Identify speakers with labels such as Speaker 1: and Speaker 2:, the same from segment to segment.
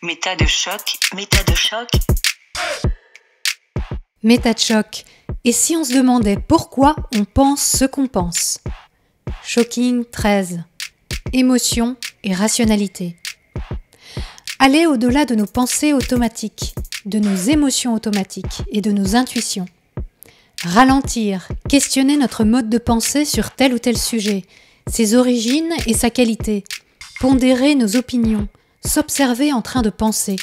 Speaker 1: Méta de choc, méta de choc.
Speaker 2: Méta de choc. Et si on se demandait pourquoi on pense ce qu'on pense? Shocking 13. Émotion et rationalité. Aller au-delà de nos pensées automatiques, de nos émotions automatiques et de nos intuitions. Ralentir, questionner notre mode de pensée sur tel ou tel sujet, ses origines et sa qualité. Pondérer nos opinions, s'observer en train de penser.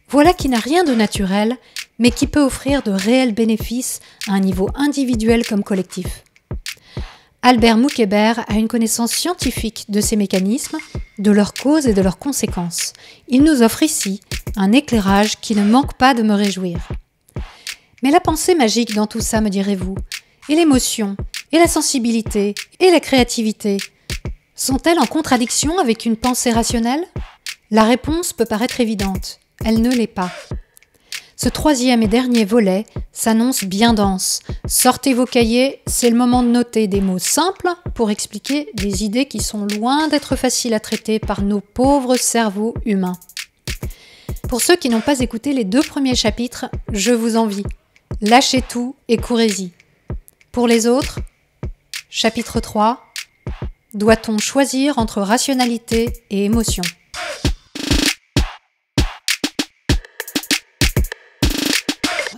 Speaker 2: Voilà qui n'a rien de naturel, mais qui peut offrir de réels bénéfices à un niveau individuel comme collectif. Albert Moukébert a une connaissance scientifique de ces mécanismes, de leurs causes et de leurs conséquences. Il nous offre ici un éclairage qui ne manque pas de me réjouir. Mais la pensée magique dans tout ça, me direz-vous, et l'émotion, et la sensibilité, et la créativité, sont-elles en contradiction avec une pensée rationnelle? La réponse peut paraître évidente, elle ne l'est pas. Ce troisième et dernier volet s'annonce bien dense. Sortez vos cahiers, c'est le moment de noter des mots simples pour expliquer des idées qui sont loin d'être faciles à traiter par nos pauvres cerveaux humains. Pour ceux qui n'ont pas écouté les 2 premiers chapitres, je vous envie. Lâchez tout et courez-y. Pour les autres, chapitre 3, doit-on choisir entre rationalité et émotion?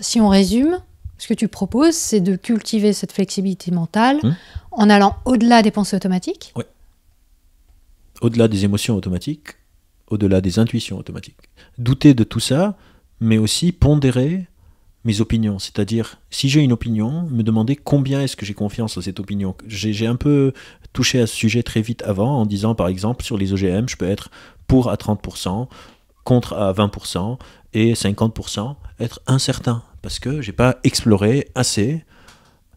Speaker 2: Si on résume, ce que tu proposes, c'est de cultiver cette flexibilité mentale en allant au-delà des pensées automatiques.
Speaker 3: Oui. Au-delà des émotions automatiques, au-delà des intuitions automatiques. Douter de tout ça, mais aussi pondérer mes opinions. C'est-à-dire, si j'ai une opinion, me demander combien est-ce que j'ai confiance en cette opinion. J'ai un peu touché à ce sujet très vite avant, en disant, par exemple, sur les OGM, je peux être pour à 30%, contre à 20%, et 50% être incertain. Parce que je n'ai pas exploré assez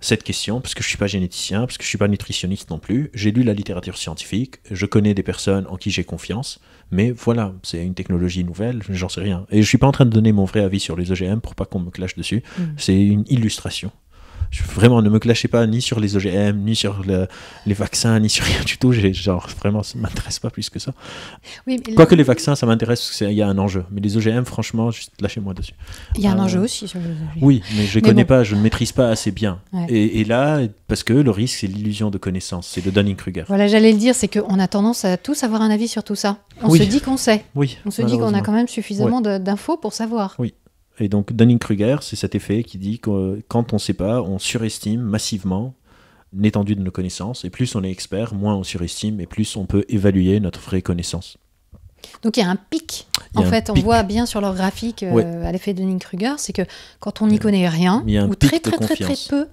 Speaker 3: cette question, parce que je ne suis pas généticien, parce que je ne suis pas nutritionniste non plus. J'ai lu la littérature scientifique, je connais des personnes en qui j'ai confiance, mais voilà, c'est une technologie nouvelle, j'en sais rien. Et je ne suis pas en train de donner mon vrai avis sur les OGM pour pas qu'on me clash dessus. C'est une illustration. Vraiment, ne me clashez pas ni sur les OGM, ni sur les vaccins, ni sur rien du tout. Vraiment, ça ne m'intéresse pas plus que ça.
Speaker 2: Oui,
Speaker 3: Quoique les vaccins, ça m'intéresse parce qu'il y a un enjeu. Mais les OGM, franchement, juste lâchez-moi dessus.
Speaker 2: Il y a un enjeu aussi sur les OGM.
Speaker 3: Oui, mais je ne connais pas, je ne maîtrise pas assez bien.
Speaker 2: Ouais.
Speaker 3: Et là, parce que le risque, c'est l'illusion de connaissance. C'est le Dunning-Kruger.
Speaker 2: Voilà, j'allais le dire, c'est qu'on a tendance à tous avoir un avis sur tout ça. On se dit qu'on sait.
Speaker 3: Oui,
Speaker 2: on se dit qu'on a quand même suffisamment d'infos pour savoir.
Speaker 3: Oui. Et donc Dunning-Kruger, c'est cet effet qui dit que quand on ne sait pas, on surestime massivement l'étendue de nos connaissances. Et plus on est expert, moins on surestime et plus on peut évaluer notre vraie connaissance.
Speaker 2: Donc il y a un pic. En fait, on voit bien sur leur graphique à l'effet Dunning-Kruger, c'est que quand on n'y connaît rien, ou très peu,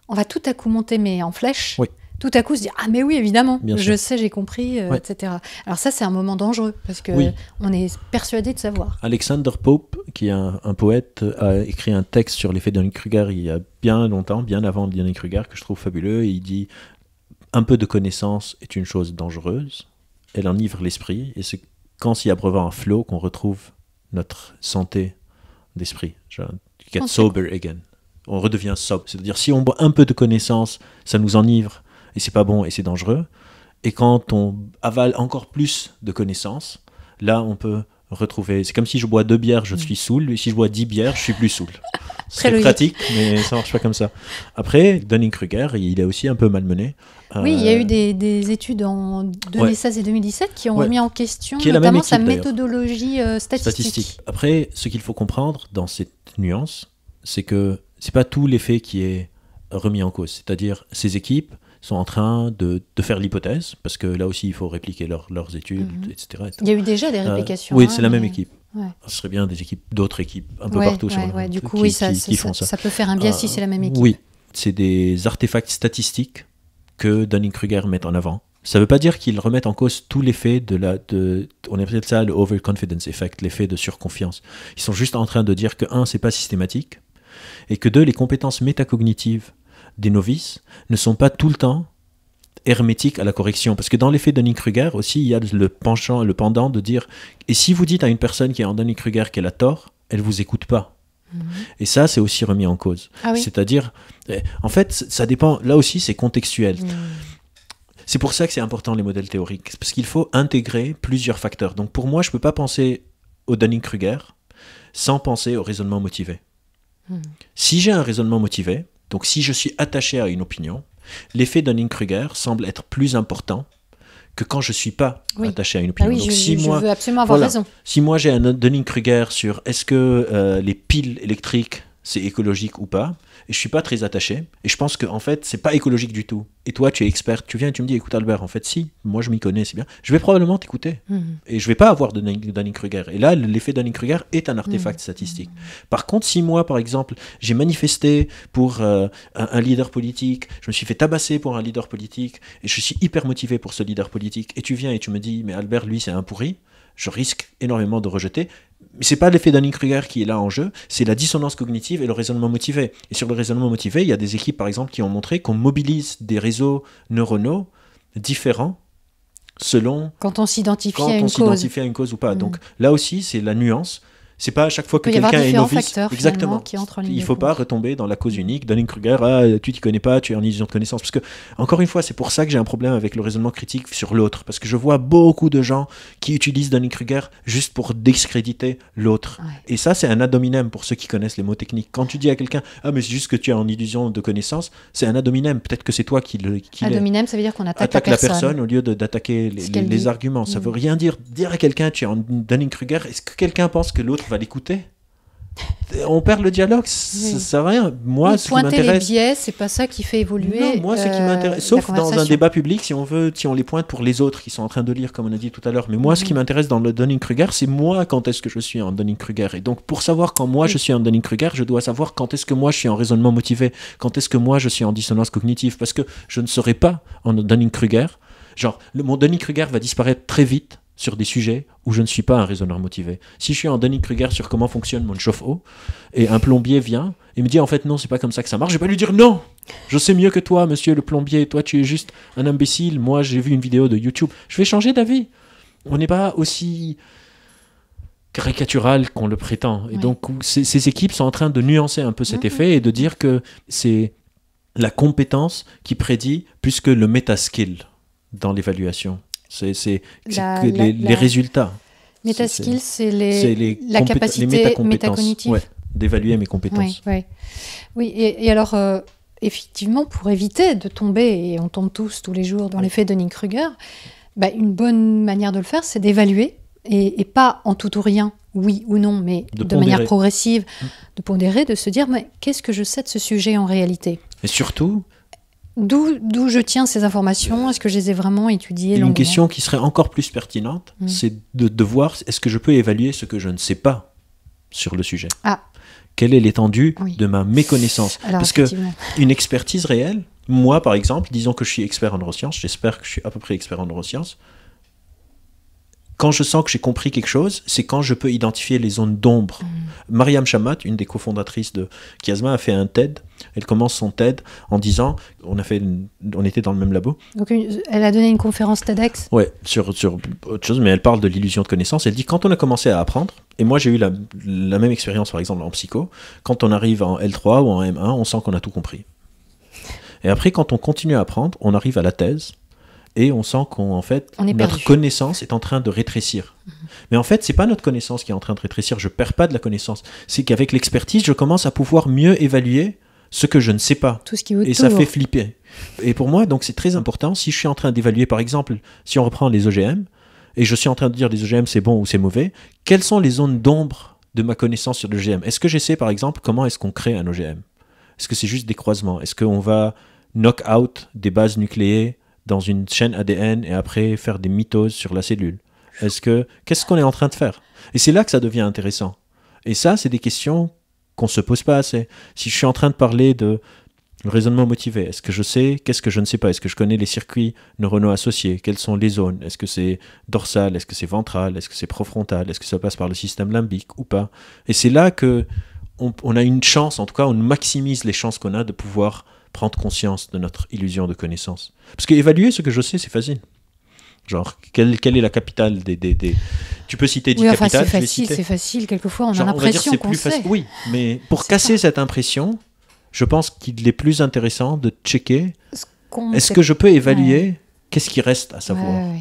Speaker 2: on va tout à coup monter en flèche. Oui. Tout à coup se dire « Ah mais oui, évidemment, je sais, j'ai compris, etc. » Alors ça, c'est un moment dangereux, parce qu'on est persuadé de savoir.
Speaker 3: Alexander Pope, qui est un poète, a écrit un texte sur l'effet Dunning-Kruger il y a bien longtemps, bien avant Dunning-Kruger, que je trouve fabuleux. Et il dit « Un peu de connaissance est une chose dangereuse, elle enivre l'esprit, et c'est quand s'y abreuvant un flot qu'on retrouve notre santé d'esprit. Get sober again. » On redevient sobre. C'est-à-dire, si on boit un peu de connaissance, ça nous enivre, et c'est pas bon et c'est dangereux. Et quand on avale encore plus de connaissances, là on peut retrouver. C'est comme si je bois 2 bières, je suis saoul, et si je bois 10 bières, je suis plus saoul. C'est pratique, mais ça marche pas comme ça. Après, Dunning-Kruger, il est aussi un peu malmené.
Speaker 2: Oui, il y a eu des études en 2016 et 2017 qui ont remis en question notamment sa méthodologie statistique.
Speaker 3: Après, ce qu'il faut comprendre dans cette nuance, c'est que c'est pas tout l'effet qui est remis en cause. C'est-à-dire, ces équipes sont en train de faire l'hypothèse, parce que là aussi, il faut répliquer leurs études, etc.
Speaker 2: Il y a eu déjà des réplications.
Speaker 3: Oui, c'est la même équipe. Ce serait bien d'autres équipes, un peu partout sur le monde,
Speaker 2: du coup, qui font ça. Ça peut faire un bien si c'est la même équipe.
Speaker 3: Oui, c'est des artefacts statistiques que Dunning-Kruger met en avant. Ça ne veut pas dire qu'ils remettent en cause tout l'effet on appelle ça le overconfidence effect, l'effet de surconfiance. Ils sont juste en train de dire que 1, c'est pas systématique, et que 2, les compétences métacognitives des novices ne sont pas tout le temps hermétiques à la correction. Parce que dans l'effet Dunning-Kruger aussi, il y a le pendant de dire « Et si vous dites à une personne qui est en Dunning-Kruger qu'elle a tort, elle ne vous écoute pas. » Et ça, c'est aussi remis en cause. Ah oui. C'est-à-dire, en fait, ça dépend, là aussi, c'est contextuel. C'est pour ça que c'est important les modèles théoriques, parce qu'il faut intégrer plusieurs facteurs. Donc pour moi, je ne peux pas penser au Dunning-Kruger sans penser au raisonnement motivé. Si j'ai un raisonnement motivé, donc si je suis attaché à une opinion, l'effet Dunning-Kruger semble être plus important que quand je ne suis pas attaché à une opinion.
Speaker 2: Donc,
Speaker 3: si
Speaker 2: je
Speaker 3: moi,
Speaker 2: veux absolument avoir raison.
Speaker 3: Si moi j'ai un Dunning-Kruger sur est-ce que les piles électriques c'est écologique ou pas, et je suis pas très attaché, et je pense que en fait c'est pas écologique du tout, et toi tu es expert, tu viens et tu me dis écoute Albert, en fait si, moi je m'y connais, c'est bien, je vais probablement t'écouter, et je vais pas avoir de Dunning-Kruger, et là l'effet Dunning-Kruger est un artefact statistique. Par contre, si moi par exemple j'ai manifesté pour un leader politique, je me suis fait tabasser pour un leader politique, et je suis hyper motivé pour ce leader politique, et tu viens et tu me dis mais Albert lui c'est un pourri, je risque énormément de rejeter. Mais c'est pas l'effet Dunning-Kruger qui est là en jeu, c'est la dissonance cognitive et le raisonnement motivé. Et sur le raisonnement motivé, il y a des équipes par exemple qui ont montré qu'on mobilise des réseaux neuronaux différents selon
Speaker 2: quand on s'identifie
Speaker 3: à une cause ou pas. Donc là aussi, c'est la nuance. C'est pas à chaque fois que quelqu'un est novice.
Speaker 2: Exactement. Qui entrent en ligne
Speaker 3: il faut pas retomber dans la cause unique. Dunning-Kruger, tu t'y connais pas, tu es en illusion de connaissance. Parce que, encore une fois, c'est pour ça que j'ai un problème avec le raisonnement critique sur l'autre. Parce que je vois beaucoup de gens qui utilisent Dunning-Kruger juste pour discréditer l'autre.
Speaker 2: Ouais.
Speaker 3: Et ça, c'est un ad hominem pour ceux qui connaissent les mots techniques. Quand tu dis à quelqu'un, mais c'est juste que tu es en illusion de connaissance, c'est un ad hominem. Peut-être que c'est toi qui
Speaker 2: ad hominem, ça veut dire qu'on attaque
Speaker 3: la personne au lieu d'attaquer les arguments. Ça veut rien dire. Dire à quelqu'un, tu es en Dunning-Kruger, est-ce que quelqu'un pense que l'autre va l'écouter? On perd le dialogue, ça sert à rien. Moi, ce qui m'intéresse,
Speaker 2: pointer les biais, c'est pas ça qui fait évoluer.
Speaker 3: Non, moi, ce qui m'intéresse, sauf dans un débat public, si on les pointe pour les autres qui sont en train de lire, comme on a dit tout à l'heure. Mais moi, ce qui m'intéresse dans le Dunning-Kruger, c'est moi quand est-ce que je suis en Dunning-Kruger. Et donc, pour savoir quand moi je suis en Dunning-Kruger, je dois savoir quand est-ce que moi je suis en raisonnement motivé, quand est-ce que moi je suis en dissonance cognitive, parce que je ne serai pas en Dunning-Kruger. Genre, mon Dunning-Kruger va disparaître très vite sur des sujets où je ne suis pas un raisonneur motivé. Si je suis en Dunning-Kruger sur comment fonctionne mon chauffe-eau, et un plombier vient et me dit en fait non, c'est pas comme ça que ça marche, je vais pas lui dire non, je sais mieux que toi, monsieur le plombier, toi tu es juste un imbécile, moi j'ai vu une vidéo de YouTube, je vais changer d'avis. On n'est pas aussi caricatural qu'on le prétend. Et donc ces équipes sont en train de nuancer un peu cet effet et de dire que c'est la compétence qui prédit plus que le métaskill dans l'évaluation. C'est les résultats.
Speaker 2: Métaskill, c'est la capacité métacognitive
Speaker 3: d'évaluer mes compétences.
Speaker 2: Oui, et alors, effectivement, pour éviter de tomber, et on tombe tous les jours dans l'effet Dunning-Kruger, une bonne manière de le faire, c'est d'évaluer, et pas en tout ou rien, oui ou non, mais de manière progressive, de pondérer, de se dire, mais qu'est-ce que je sais de ce sujet en réalité ?
Speaker 3: Et surtout...
Speaker 2: D'où je tiens ces informations? Est-ce que je les ai vraiment étudiées longuement?
Speaker 3: Une question qui serait encore plus pertinente, c'est de voir est-ce que je peux évaluer ce que je ne sais pas sur le sujet. Quelle est l'étendue de ma méconnaissance? Parce qu'une expertise réelle, moi par exemple, disons que je suis expert en neurosciences, j'espère que je suis à peu près expert en neurosciences, quand je sens que j'ai compris quelque chose, c'est quand je peux identifier les zones d'ombre. Mariam Chamat, une des cofondatrices de Chiasma, a fait un TED. Elle commence son TED en disant, on était dans le même labo.
Speaker 2: Donc elle a donné une conférence TEDx.
Speaker 3: Ouais, sur autre chose, mais elle parle de l'illusion de connaissance. Elle dit, quand on a commencé à apprendre, et moi j'ai eu la même expérience par exemple en psycho, quand on arrive en L3 ou en M1, on sent qu'on a tout compris. Et après, quand on continue à apprendre, on arrive à la thèse, et on sent qu'en fait, notre connaissance est en train de rétrécir. Mais en fait, c'est pas notre connaissance qui est en train de rétrécir, je perds pas de la connaissance. C'est qu'avec l'expertise, je commence à pouvoir mieux évaluer ce que je ne sais pas.
Speaker 2: Tout ce qui est autour.
Speaker 3: Et ça fait flipper. Et pour moi, donc c'est très important, si je suis en train d'évaluer, par exemple, si on reprend les OGM, et je suis en train de dire les OGM c'est bon ou c'est mauvais, quelles sont les zones d'ombre de ma connaissance sur l'OGM? Est-ce que je sais, par exemple, comment est-ce qu'on crée un OGM? Est-ce que c'est juste des croisements? Est-ce qu'on va knock out des bases nucléées dans une chaîne ADN et après faire des mitoses sur la cellule? Qu'est-ce qu'on est en train de faire? Et c'est là que ça devient intéressant. Et ça, c'est des questions qu'on ne se pose pas assez. Si je suis en train de parler de raisonnement motivé, est-ce que je sais? Qu'est-ce que je ne sais pas? Est-ce que je connais les circuits neuronaux associés? Quelles sont les zones? Est-ce que c'est dorsal? Est-ce que c'est ventral? Est-ce que c'est profrontal? Est-ce que ça passe par le système limbique ou pas? Et c'est là que on a une chance, en tout cas, on maximise les chances qu'on a de pouvoir prendre conscience de notre illusion de connaissance. Parce qu'évaluer ce que je sais, c'est facile. Genre, quelle est la capitale des... Tu peux citer 10 capitales.
Speaker 2: C'est facile. Quelquefois, on a l'impression qu'on sait.
Speaker 3: Oui, mais pour casser cette impression, je pense qu'il est plus intéressant de checker est-ce que je peux évaluer qu'est-ce qui reste à savoir.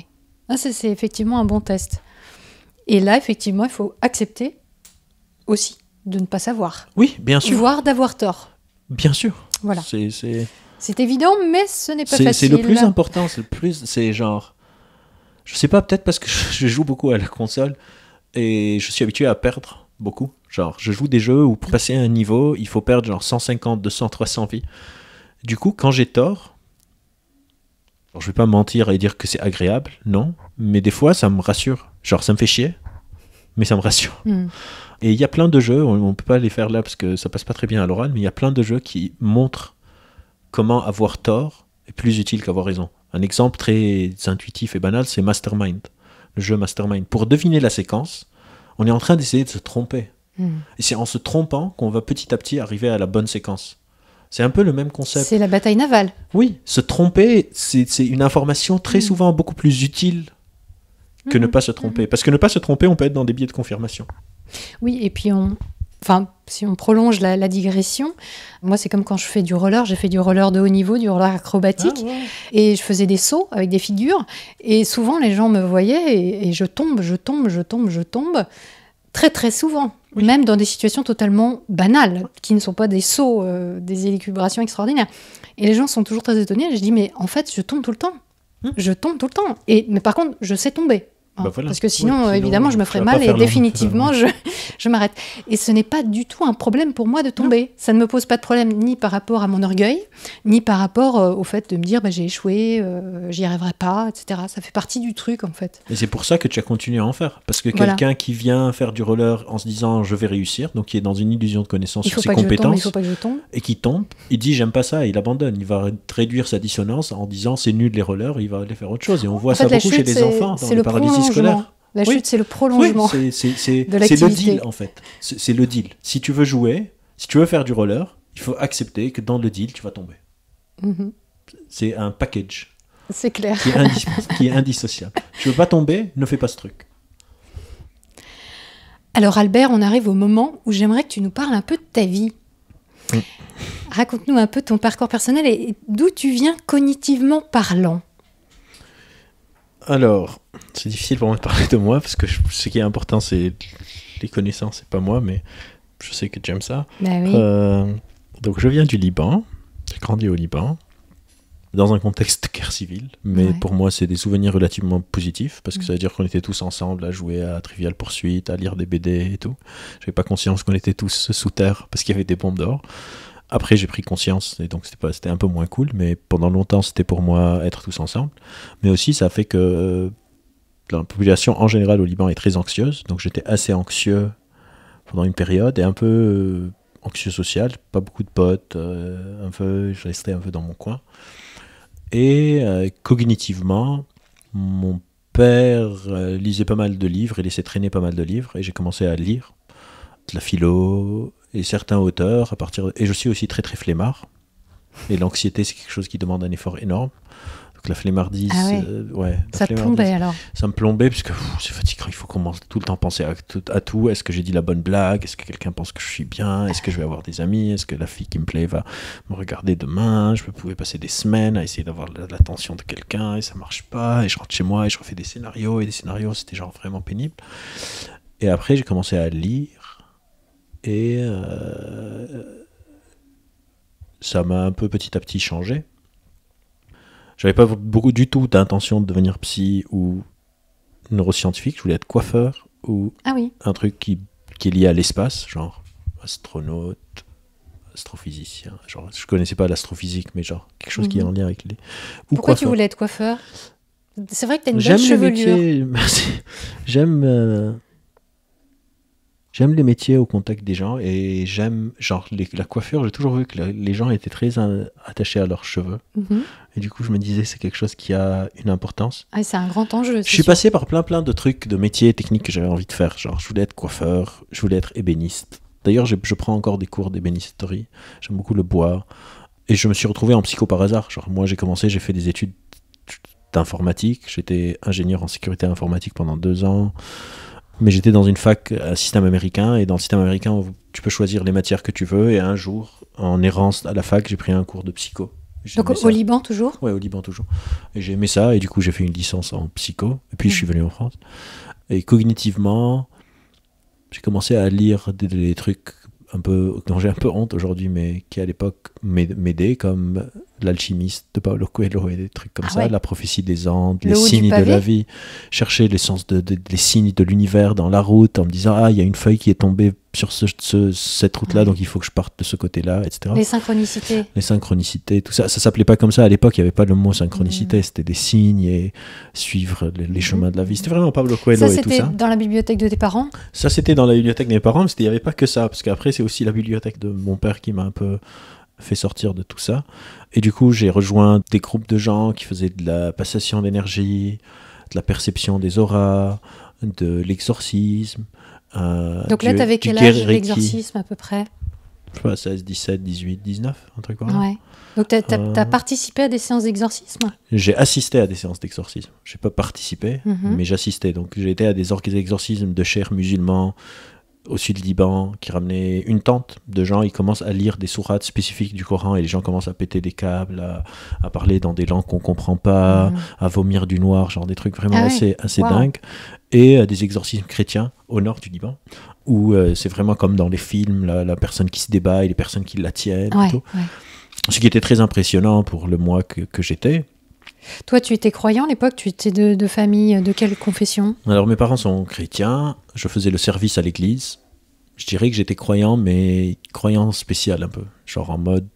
Speaker 2: C'est effectivement un bon test. Et là, effectivement, il faut accepter aussi de ne pas savoir.
Speaker 3: Oui, bien sûr.
Speaker 2: Voire d'avoir tort.
Speaker 3: Bien sûr.
Speaker 2: Voilà.
Speaker 3: C'est
Speaker 2: évident, mais ce n'est pas facile.
Speaker 3: C'est le plus important. C'est genre... Je sais pas, peut-être parce que je joue beaucoup à la console et je suis habitué à perdre beaucoup. Genre, je joue des jeux où pour passer un niveau, il faut perdre genre 150, 200, 300 vies. Du coup, quand j'ai tort, alors, je vais pas mentir et dire que c'est agréable, non. Mais des fois, ça me rassure. Genre, ça me fait chier, mais ça me rassure. Et il y a plein de jeux, on peut pas les faire là parce que ça passe pas très bien à l'oral, mais il y a plein de jeux qui montrent comment avoir tort est plus utile qu'avoir raison. Un exemple très intuitif et banal, c'est Mastermind, le jeu Mastermind. Pour deviner la séquence, on est en train d'essayer de se tromper. Et c'est en se trompant qu'on va petit à petit arriver à la bonne séquence. C'est un peu le même concept.
Speaker 2: C'est la bataille navale.
Speaker 3: Oui, se tromper, c'est une information très souvent beaucoup plus utile que ne pas se tromper. Parce que ne pas se tromper, on peut être dans des biais de confirmation.
Speaker 2: Oui, et puis si on prolonge la digression, moi c'est comme quand je fais du roller, j'ai fait du roller de haut niveau, du roller acrobatique, et je faisais des sauts avec des figures, et souvent les gens me voyaient et je tombe, très très souvent, même dans des situations totalement banales, qui ne sont pas des sauts, des élucubrations extraordinaires. Et les gens sont toujours très étonnés, et je dis mais en fait je tombe tout le temps, mais par contre je sais tomber.
Speaker 3: Voilà.
Speaker 2: Parce que sinon, évidemment, je me ferais mal et définitivement, je m'arrête. Et ce n'est pas du tout un problème pour moi de tomber. Non. Ça ne me pose pas de problème ni par rapport à mon orgueil, ni par rapport au fait de me dire j'ai échoué, j'y arriverai pas, etc. Ça fait partie du truc, en fait.
Speaker 3: Et c'est pour ça que tu as continué à en faire. Parce que quelqu'un qui vient faire du roller en se disant je vais réussir, donc qui est dans une illusion de connaissance sur ses compétences, et qui tombe, il dit j'aime pas ça, et il abandonne. Il va réduire sa dissonance en disant c'est nul les rollers, il va aller faire autre chose. Et on voit ça beaucoup chez les enfants dans les paradises scolaires.
Speaker 2: La chute, c'est le prolongement de l'activité.
Speaker 3: C'est le deal, en fait. C'est le deal. Si tu veux jouer, si tu veux faire du roller, il faut accepter que dans le deal, tu vas tomber. C'est un package.
Speaker 2: C'est clair.
Speaker 3: Qui est indissociable. Tu veux pas tomber, ne fais pas ce truc.
Speaker 2: Alors Albert, on arrive au moment où j'aimerais que tu nous parles un peu de ta vie. Raconte-nous un peu ton parcours personnel et d'où tu viens cognitivement parlant.
Speaker 3: Alors, c'est difficile pour moi de parler de moi, parce que ce qui est important, c'est les connaissances, c'est pas moi, mais je sais que tu aimes ça.
Speaker 2: Bah oui.
Speaker 3: Donc, je viens du Liban, j'ai grandi au Liban, dans un contexte de guerre civile, mais pour moi, c'est des souvenirs relativement positifs, parce que ça veut dire qu'on était tous ensemble à jouer à Trivial Pursuit, à lire des BD et tout. J'avais pas conscience qu'on était tous sous terre, parce qu'il y avait des bombes dehors. Après, j'ai pris conscience, et donc c'était un peu moins cool, mais pendant longtemps, c'était pour moi être tous ensemble. Mais aussi, ça a fait que la population en général au Liban est très anxieuse, donc j'étais assez anxieux pendant une période, et un peu anxieux social, pas beaucoup de potes, je restais un peu dans mon coin. Et cognitivement, mon père lisait pas mal de livres, et laissait traîner pas mal de livres, et j'ai commencé à lire de la philo, et certains auteurs, et je suis aussi très très flemmard, et l'anxiété c'est quelque chose qui demande un effort énorme, donc la flemmardise,
Speaker 2: ça te plombait alors?
Speaker 3: Ça me plombait, parce que c'est fatigant, il faut commencer tout le temps penser à tout, est-ce que j'ai dit la bonne blague, est-ce que quelqu'un pense que je suis bien, est-ce que je vais avoir des amis, est-ce que la fille qui me plaît va me regarder demain, je pouvais passer des semaines à essayer d'avoir l'attention de quelqu'un, et ça marche pas, et je rentre chez moi, et je refais des scénarios, c'était genre vraiment pénible. Et après j'ai commencé à lire, et ça m'a un peu petit à petit changé. J'avais pas beaucoup du tout d'intention de devenir psy ou neuroscientifique, je voulais être coiffeur ou un truc qui est lié à l'espace, genre astronaute, astrophysicien. Genre, je connaissais pas l'astrophysique, mais genre quelque chose qui est en lien avec les...
Speaker 2: Pourquoi tu voulais être coiffeur? C'est vrai que tu as une belle chevelure.
Speaker 3: Merci. J'aime les métiers au contact des gens, et j'aime la coiffure. J'ai toujours vu que les gens étaient très attachés à leurs cheveux. Et du coup, je me disais, c'est quelque chose qui a une importance.
Speaker 2: C'est un grand enjeu.
Speaker 3: Je suis passé par plein de trucs, de métiers techniques que j'avais envie de faire. Genre, je voulais être coiffeur, je voulais être ébéniste. D'ailleurs, je prends encore des cours d'ébénisterie. J'aime beaucoup le bois. Et je me suis retrouvé en psycho par hasard. Genre, moi, j'ai fait des études d'informatique. J'étais ingénieur en sécurité informatique pendant 2 ans. Mais j'étais dans une fac à système américain, et dans le système américain, tu peux choisir les matières que tu veux, et un jour, en errance à la fac, j'ai pris un cours de psycho.
Speaker 2: Donc au Liban toujours?
Speaker 3: Ouais, au Liban toujours. Et j'ai aimé ça, et du coup j'ai fait une licence en psycho, et puis je suis venu en France. Et cognitivement, j'ai commencé à lire des trucs un peu, dont j'ai un peu honte aujourd'hui, mais qui à l'époque m'aidaient, comme L'Alchimiste de Paulo Coelho et des trucs comme ça,
Speaker 2: ouais.
Speaker 3: La prophétie des Andes,
Speaker 2: Le
Speaker 3: les
Speaker 2: haut du
Speaker 3: signes de
Speaker 2: pavé.
Speaker 3: la vie, chercher les sens les signes de l'univers dans la route, en me disant il y a une feuille qui est tombée sur cette route-là,
Speaker 2: Ouais.
Speaker 3: donc il faut que je parte de ce côté-là, etc.
Speaker 2: Les synchronicités.
Speaker 3: Les synchronicités, tout ça, ça s'appelait pas comme ça à l'époque, il n'y avait pas le mot synchronicité, c'était des signes et suivre les chemins de la vie. C'était vraiment Paulo Coelho
Speaker 2: Ça,
Speaker 3: et tout
Speaker 2: c'était
Speaker 3: ça.
Speaker 2: dans la bibliothèque de tes parents?
Speaker 3: Ça, c'était dans la bibliothèque de mes parents, mais il n'y avait pas que ça, parce qu'après, c'est aussi la bibliothèque de mon père qui m'a un peu fait sortir de tout ça. Et du coup, j'ai rejoint des groupes de gens qui faisaient de la passation d'énergie, de la perception des auras, de l'exorcisme.
Speaker 2: Donc là, tu avais quel âge l'exorcisme à peu près?
Speaker 3: Je sais pas, 16, 17, 18, 19, un truc comme ça.
Speaker 2: Ouais. Donc tu as participé à des séances d'exorcisme?
Speaker 3: J'ai assisté à des séances d'exorcisme. Je n'ai pas participé, mais j'assistais. Donc j'ai été à des exorcismes de chers musulmans au sud du Liban qui ramenaient une tente de gens. Ils commencent à lire des sourates spécifiques du Coran et les gens commencent à péter des câbles, à parler dans des langues qu'on ne comprend pas, à vomir du noir, genre des trucs vraiment assez dingues. Et des exorcismes chrétiens au nord du Liban où c'est vraiment comme dans les films, la personne qui se débat et les personnes qui la tiennent.
Speaker 2: Ouais,
Speaker 3: et tout.
Speaker 2: ouais.
Speaker 3: Ce qui était très impressionnant pour le mois que j'étais.
Speaker 2: Toi, tu étais croyant à l'époque? Tu étais de famille de quelle confession?
Speaker 3: Alors mes parents sont chrétiens, je faisais le service à l'église. Je dirais que j'étais croyant, mais croyant spécial un peu. Genre en mode,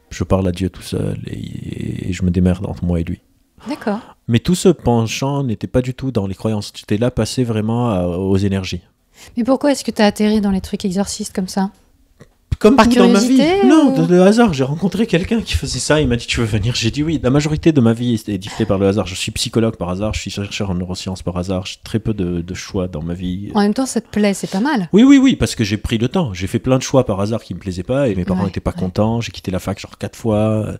Speaker 3: je parle à Dieu tout seul et je me démerde entre moi et lui.
Speaker 2: D'accord.
Speaker 3: Mais tout ce penchant n'était pas du tout dans les croyances. J'étais là passé vraiment aux énergies.
Speaker 2: Mais pourquoi est-ce que tu as atterri dans les trucs exorcistes comme ça?
Speaker 3: Comme
Speaker 2: Par
Speaker 3: tout dans ma vie.
Speaker 2: curiosité,
Speaker 3: Non,
Speaker 2: ou...
Speaker 3: de hasard. J'ai rencontré quelqu'un qui faisait ça. Il m'a dit tu veux venir? J'ai dit oui. La majorité de ma vie était dictée par le hasard. Je suis psychologue par hasard. Je suis chercheur en neurosciences par hasard. J'ai très peu de choix dans ma vie.
Speaker 2: En même temps, ça te plaît, c'est pas mal.
Speaker 3: Oui, parce que j'ai pris le temps. J'ai fait plein de choix par hasard qui me plaisaient pas et mes parents n'étaient pas contents. J'ai quitté la fac genre 4 fois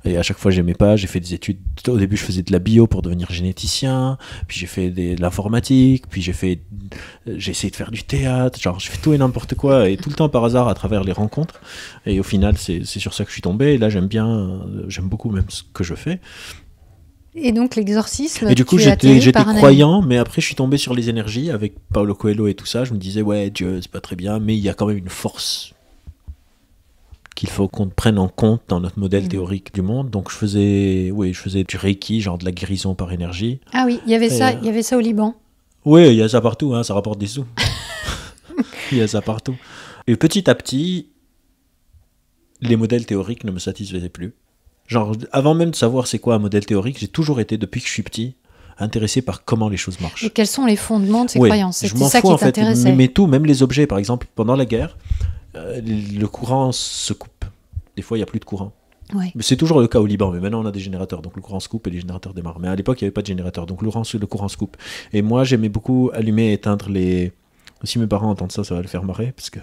Speaker 3: et à chaque fois j'aimais pas. J'ai fait des études. Au début, je faisais de la bio pour devenir généticien. Puis j'ai fait de l'informatique. Puis j'ai essayé de faire du théâtre. Genre, j'ai fait tout et n'importe quoi et tout le temps par hasard à travers les rencontres. Et au final, c'est sur ça que je suis tombé. Et là, j'aime beaucoup même ce que je fais.
Speaker 2: Et donc l'exorcisme.
Speaker 3: Et du coup, j'étais croyant, mais après, je suis tombé sur les énergies avec Paulo Coelho et tout ça. Je me disais, ouais, Dieu, c'est pas très bien, mais il y a quand même une force qu'il faut qu'on prenne en compte dans notre modèle théorique du monde. Donc, je faisais du Reiki, genre de la guérison par énergie.
Speaker 2: Ah oui, il y avait ça au Liban.
Speaker 3: Oui, il y a ça partout, hein, ça rapporte des sous. Il y a ça partout. Et petit à petit, les modèles théoriques ne me satisfaisaient plus. Genre, avant même de savoir c'est quoi un modèle théorique, j'ai toujours été, depuis que je suis petit, intéressé par comment les choses marchent.
Speaker 2: Et quels sont les fondements de ces croyances?
Speaker 3: Je
Speaker 2: C'était
Speaker 3: m'en
Speaker 2: ça
Speaker 3: fous,
Speaker 2: qui
Speaker 3: en fait,
Speaker 2: t'intéressait?
Speaker 3: mais tout, même les objets, par exemple, pendant la guerre, le courant se coupe. Des fois, il n'y a plus de courant.
Speaker 2: Ouais.
Speaker 3: Mais c'est toujours le cas au Liban, mais maintenant on a des générateurs, donc le courant se coupe et les générateurs démarrent. Mais à l'époque, il n'y avait pas de générateur, donc le courant se coupe. Et moi, j'aimais beaucoup allumer et éteindre les... Si mes parents entendent ça, ça va les faire marrer, parce que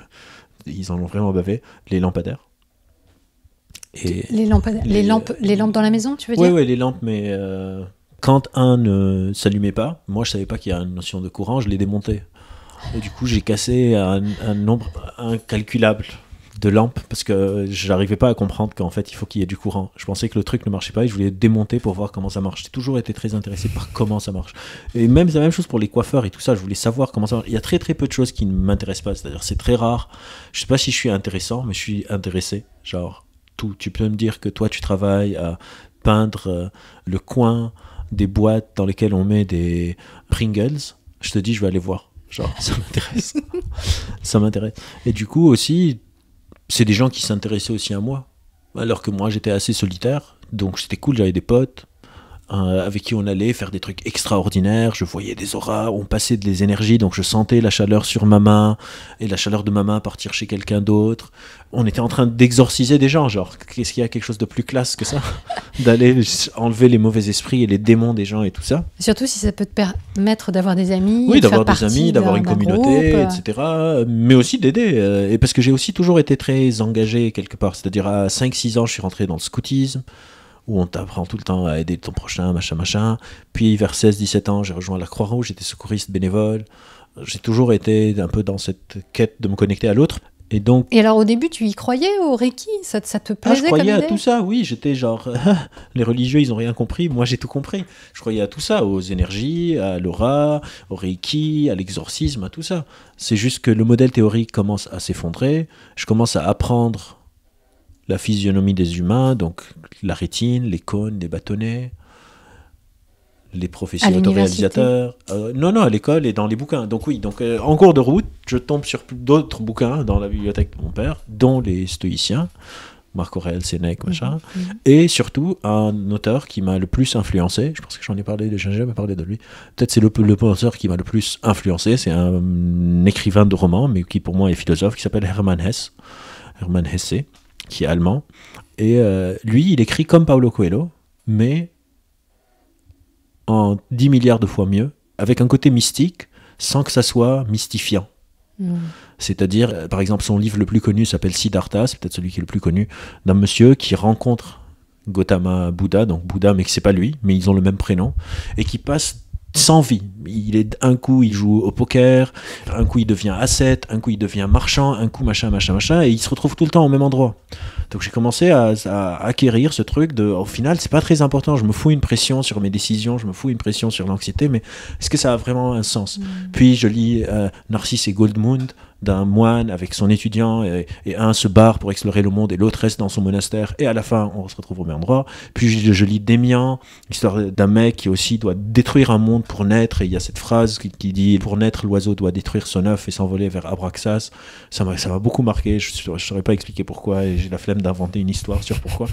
Speaker 3: ils en ont vraiment bavé, les lampadaires. Et
Speaker 2: les lampes dans la maison, tu veux dire?
Speaker 3: Oui, les lampes, mais quand un ne s'allumait pas, moi je savais pas qu'il y a une notion de courant, je l'ai démonté. Et du coup, j'ai cassé un nombre incalculable de lampes parce que j'arrivais pas à comprendre qu'en fait il faut qu'il y ait du courant. Je pensais que le truc ne marchait pas et je voulais démonter pour voir comment ça marche. J'ai toujours été très intéressé par comment ça marche. Et même c'est la même chose pour les coiffeurs et tout ça, je voulais savoir comment ça marche. Il y a très très peu de choses qui ne m'intéressent pas, c'est-à-dire c'est très rare. Je sais pas si je suis intéressant, mais je suis intéressé. Genre tout, tu peux me dire que toi tu travailles à peindre le coin des boîtes dans lesquelles on met des Pringles, je te dis je vais aller voir. Genre ça m'intéresse. Ça m'intéresse. Et du coup aussi c'est des gens qui s'intéressaient aussi à moi, alors que moi j'étais assez solitaire, donc c'était cool, j'avais des potes avec qui on allait faire des trucs extraordinaires, je voyais des auras, on passait des énergies, donc je sentais la chaleur sur ma main, et la chaleur de ma main partir chez quelqu'un d'autre. On était en train d'exorciser des gens, genre, qu'est-ce qu'il y a quelque chose de plus classe que ça? D'aller enlever les mauvais esprits et les démons des gens et tout ça.
Speaker 2: Surtout si ça peut te permettre d'avoir des amis,
Speaker 3: oui, d'avoir des amis, d'avoir une communauté, etc. Mais aussi d'aider. Et parce que j'ai aussi toujours été très engagé quelque part. C'est-à-dire à 5-6 ans, je suis rentré dans le scoutisme, où on t'apprend tout le temps à aider ton prochain, machin. Puis vers 16-17 ans, j'ai rejoint la Croix-Rouge, j'étais secouriste bénévole. J'ai toujours été un peu dans cette quête de me connecter à l'autre. Et donc,
Speaker 2: Et alors au début, tu y croyais au Reiki? Ça te
Speaker 3: je
Speaker 2: plaisait comme
Speaker 3: croyais à
Speaker 2: idée?
Speaker 3: tout ça, oui, j'étais genre, les religieux, ils ont rien compris, moi j'ai tout compris. Je croyais à tout ça, aux énergies, à l'aura, au Reiki, à l'exorcisme, à tout ça. C'est juste que le modèle théorique commence à s'effondrer, je commence à apprendre la physionomie des humains, donc la rétine, les cônes, les bâtonnets, les prophéties
Speaker 2: À l'université?
Speaker 3: autoréalisateurs. Non, à l'école et dans les bouquins. Donc oui, en cours de route, je tombe sur d'autres bouquins dans la bibliothèque de mon père, dont les stoïciens, Marc Aurèle, Sénèque, machin, et surtout un auteur qui m'a le plus influencé. Je pense que j'en ai parlé, je n'ai jamais parlé de lui. Peut-être c'est le penseur qui m'a le plus influencé. C'est un écrivain de romans, mais qui pour moi est philosophe, qui s'appelle Hermann Hesse, qui est allemand. Et lui, il écrit comme Paulo Coelho, mais en 10 milliards de fois mieux, avec un côté mystique, sans que ça soit mystifiant. C'est-à-dire, par exemple, son livre le plus connu s'appelle Siddhartha, c'est peut-être celui qui est le plus connu, d'un monsieur qui rencontre Gautama Bouddha, donc Bouddha, mais que c'est pas lui, mais ils ont le même prénom, et qui passe sans vie. Un coup, il joue au poker, un coup, il devient ascète, un coup, il devient marchand, un coup, machin, et il se retrouve tout le temps au même endroit. Donc j'ai commencé à acquérir ce truc de, au final, c'est pas très important, je me fous une pression sur mes décisions, je me fous une pression sur l'anxiété, mais est-ce que ça a vraiment un sens? Puis je lis Narcisse et Goldmund, d'un moine avec son étudiant, et un se barre pour explorer le monde et l'autre reste dans son monastère, et à la fin on se retrouve au même endroit. Puis je lis Démian, l'histoire d'un mec qui aussi doit détruire un monde pour naître, et il y a cette phrase qui dit pour naître l'oiseau doit détruire son œuf et s'envoler vers Abraxas. Ça m'a beaucoup marqué, je ne saurais pas expliquer pourquoi, et j'ai la flemme d'inventer une histoire sur pourquoi.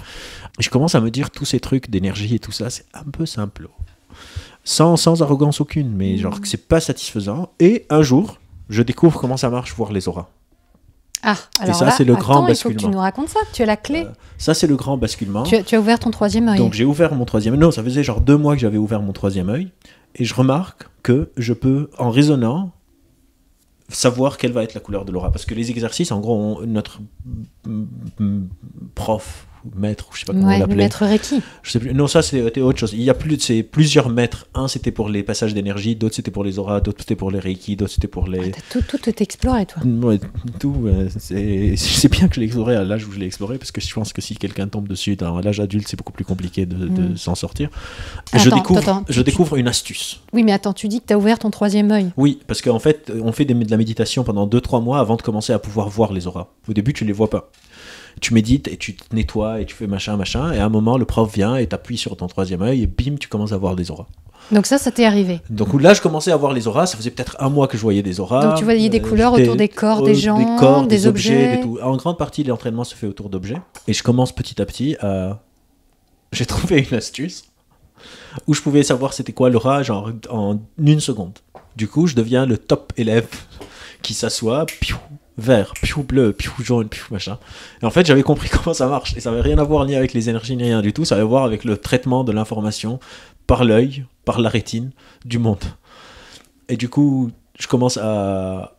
Speaker 3: Et je commence à me dire tous ces trucs d'énergie et tout ça, c'est un peu simple, sans arrogance aucune, mais genre que c'est pas satisfaisant. Et un jour je découvre comment ça marche, voir les auras.
Speaker 2: Ah, alors
Speaker 3: et ça,
Speaker 2: là,
Speaker 3: c'est le grand
Speaker 2: il faut que
Speaker 3: basculement.
Speaker 2: tu nous racontes ça. Tu as la clé.
Speaker 3: Ça, c'est le grand basculement.
Speaker 2: Tu as ouvert ton troisième œil.
Speaker 3: Donc, j'ai ouvert mon troisième œil. Non, ça faisait genre 2 mois que j'avais ouvert mon troisième œil. Et je remarque que je peux, en raisonnant, savoir quelle va être la couleur de l'aura. Parce que les exercices, en gros, notre prof, maître, je sais pas comment on
Speaker 2: le
Speaker 3: l'appelait.
Speaker 2: maître Reiki.
Speaker 3: Je sais plus. Non, ça c'était autre chose. Il y a plusieurs maîtres. Un c'était pour les passages d'énergie, d'autres c'était pour les auras, d'autres c'était pour les Reiki, d'autres c'était pour les.
Speaker 2: Tout exploré, toi.
Speaker 3: Ouais, tout. C'est bien que je l'ai exploré à l'âge où je l'ai exploré, parce que je pense que si quelqu'un tombe dessus à l'âge adulte, c'est beaucoup plus compliqué de s'en sortir. Je découvre une astuce.
Speaker 2: Oui, mais attends, tu dis que tu as ouvert ton troisième œil.
Speaker 3: Oui, parce qu'en fait, on fait de la méditation pendant 2-3 mois avant de commencer à pouvoir voir les auras. Au début, tu les vois pas. Tu médites et tu te nettoies et tu fais machin, et à un moment, le prof vient et t'appuie sur ton troisième œil et bim, tu commences à voir des auras.
Speaker 2: Donc ça t'est arrivé.
Speaker 3: Donc là, je commençais à voir les auras, ça faisait peut-être 1 mois que je voyais des auras.
Speaker 2: Donc tu voyais des couleurs autour des corps, des gens,
Speaker 3: des corps, des
Speaker 2: objets.
Speaker 3: des tout. En grande partie, l'entraînement se fait autour d'objets. Et je commence petit à petit à... J'ai trouvé une astuce où je pouvais savoir c'était quoi l'aura genre en 1 seconde. Du coup, je deviens le top élève qui s'assoit, piou, vert, piou, bleu, piou, jaune, piou, machin. Et en fait, j'avais compris comment ça marche. Et ça n'avait rien à voir ni avec les énergies, ni rien du tout. Ça avait à voir avec le traitement de l'information par l'œil, par la rétine du monde. Et du coup, je commence à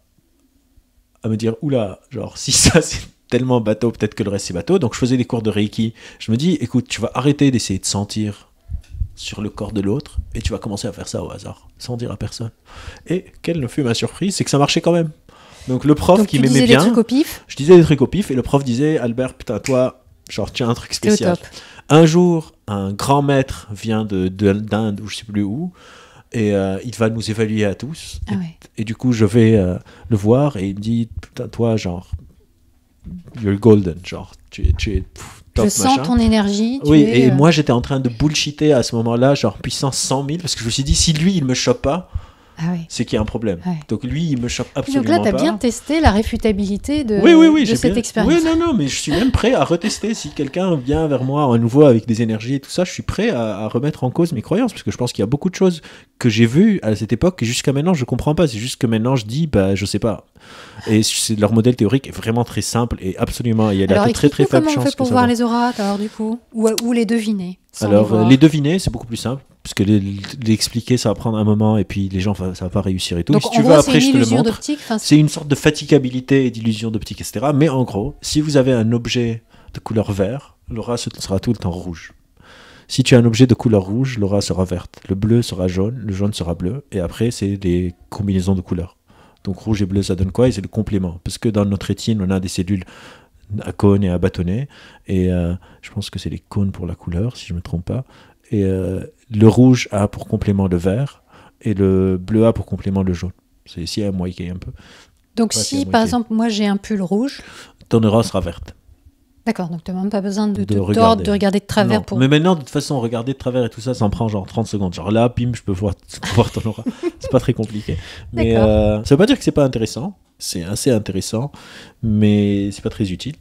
Speaker 3: me dire, oula, genre, si ça c'est tellement bateau, peut-être que le reste c'est bateau. Donc je faisais des cours de Reiki. Je me dis, écoute, tu vas arrêter d'essayer de sentir sur le corps de l'autre et tu vas commencer à faire ça au hasard, sans dire à personne. Et quelle ne fut ma surprise, c'est que ça marchait quand même. Donc le prof qui m'aimait bien, je disais des trucs au pif et le prof disait, Albert, putain, toi, genre, tu as un truc spécial. Un jour, un grand maître vient d'Inde ou je sais plus où, et il va nous évaluer à tous. Et du coup, je vais le voir et il me dit, putain, toi, genre, you're golden, genre, tu es top,
Speaker 2: je sens
Speaker 3: machin.
Speaker 2: Ton énergie.
Speaker 3: Et moi, j'étais en train de bullshiter à ce moment-là, genre puissance 100 000, parce que je me suis dit, si lui, il me chope pas, c'est qu'il y a un problème. Donc lui, il me chope absolument pas.
Speaker 2: Donc là, tu as bien testé la réfutabilité de cette expérience.
Speaker 3: Oui, non, mais je suis même prêt à retester. Si quelqu'un vient vers moi à nouveau avec des énergies et tout ça, je suis prêt à remettre en cause mes croyances, parce que je pense qu'il y a beaucoup de choses que j'ai vues à cette époque et jusqu'à maintenant, je comprends pas. C'est juste que maintenant, je dis, je sais pas. Et leur modèle théorique est vraiment très simple et absolument, il y a de très très faible chance.
Speaker 2: Comment on fait pour voir les auras, alors du coup, ou les deviner?
Speaker 3: Alors les deviner, c'est beaucoup plus simple, parce que l'expliquer, ça va prendre un moment et puis les gens, ça va pas réussir et tout.
Speaker 2: Donc,
Speaker 3: si tu veux, après, je te le montre. C'est une sorte de fatigabilité et d'illusion d'optique, etc. Mais en gros, si vous avez un objet de couleur vert, l'aura sera tout le temps rouge. Si tu as un objet de couleur rouge, l'aura sera verte. Le bleu sera jaune, le jaune sera bleu. Et après, c'est des combinaisons de couleurs. Donc rouge et bleu, ça donne quoi? Et c'est le complément. Parce que dans notre rétine, on a des cellules à cônes et à bâtonnets. Et je pense que c'est les cônes pour la couleur, si je ne me trompe pas. Et le rouge a pour complément le vert. Et le bleu a pour complément le jaune. C'est ici à moitié un peu.
Speaker 2: Donc si, par exemple, moi j'ai un pull rouge...
Speaker 3: Ton aura sera verte.
Speaker 2: D'accord, donc tu n'as même pas besoin de regarder de travers.
Speaker 3: Non. Mais maintenant, de toute façon, regarder de travers et tout ça, ça en prend genre 30 secondes. Genre là, bim, je peux voir ton aura. C'est pas très compliqué. Mais ça veut pas dire que c'est pas intéressant. C'est assez intéressant, mais c'est pas très utile.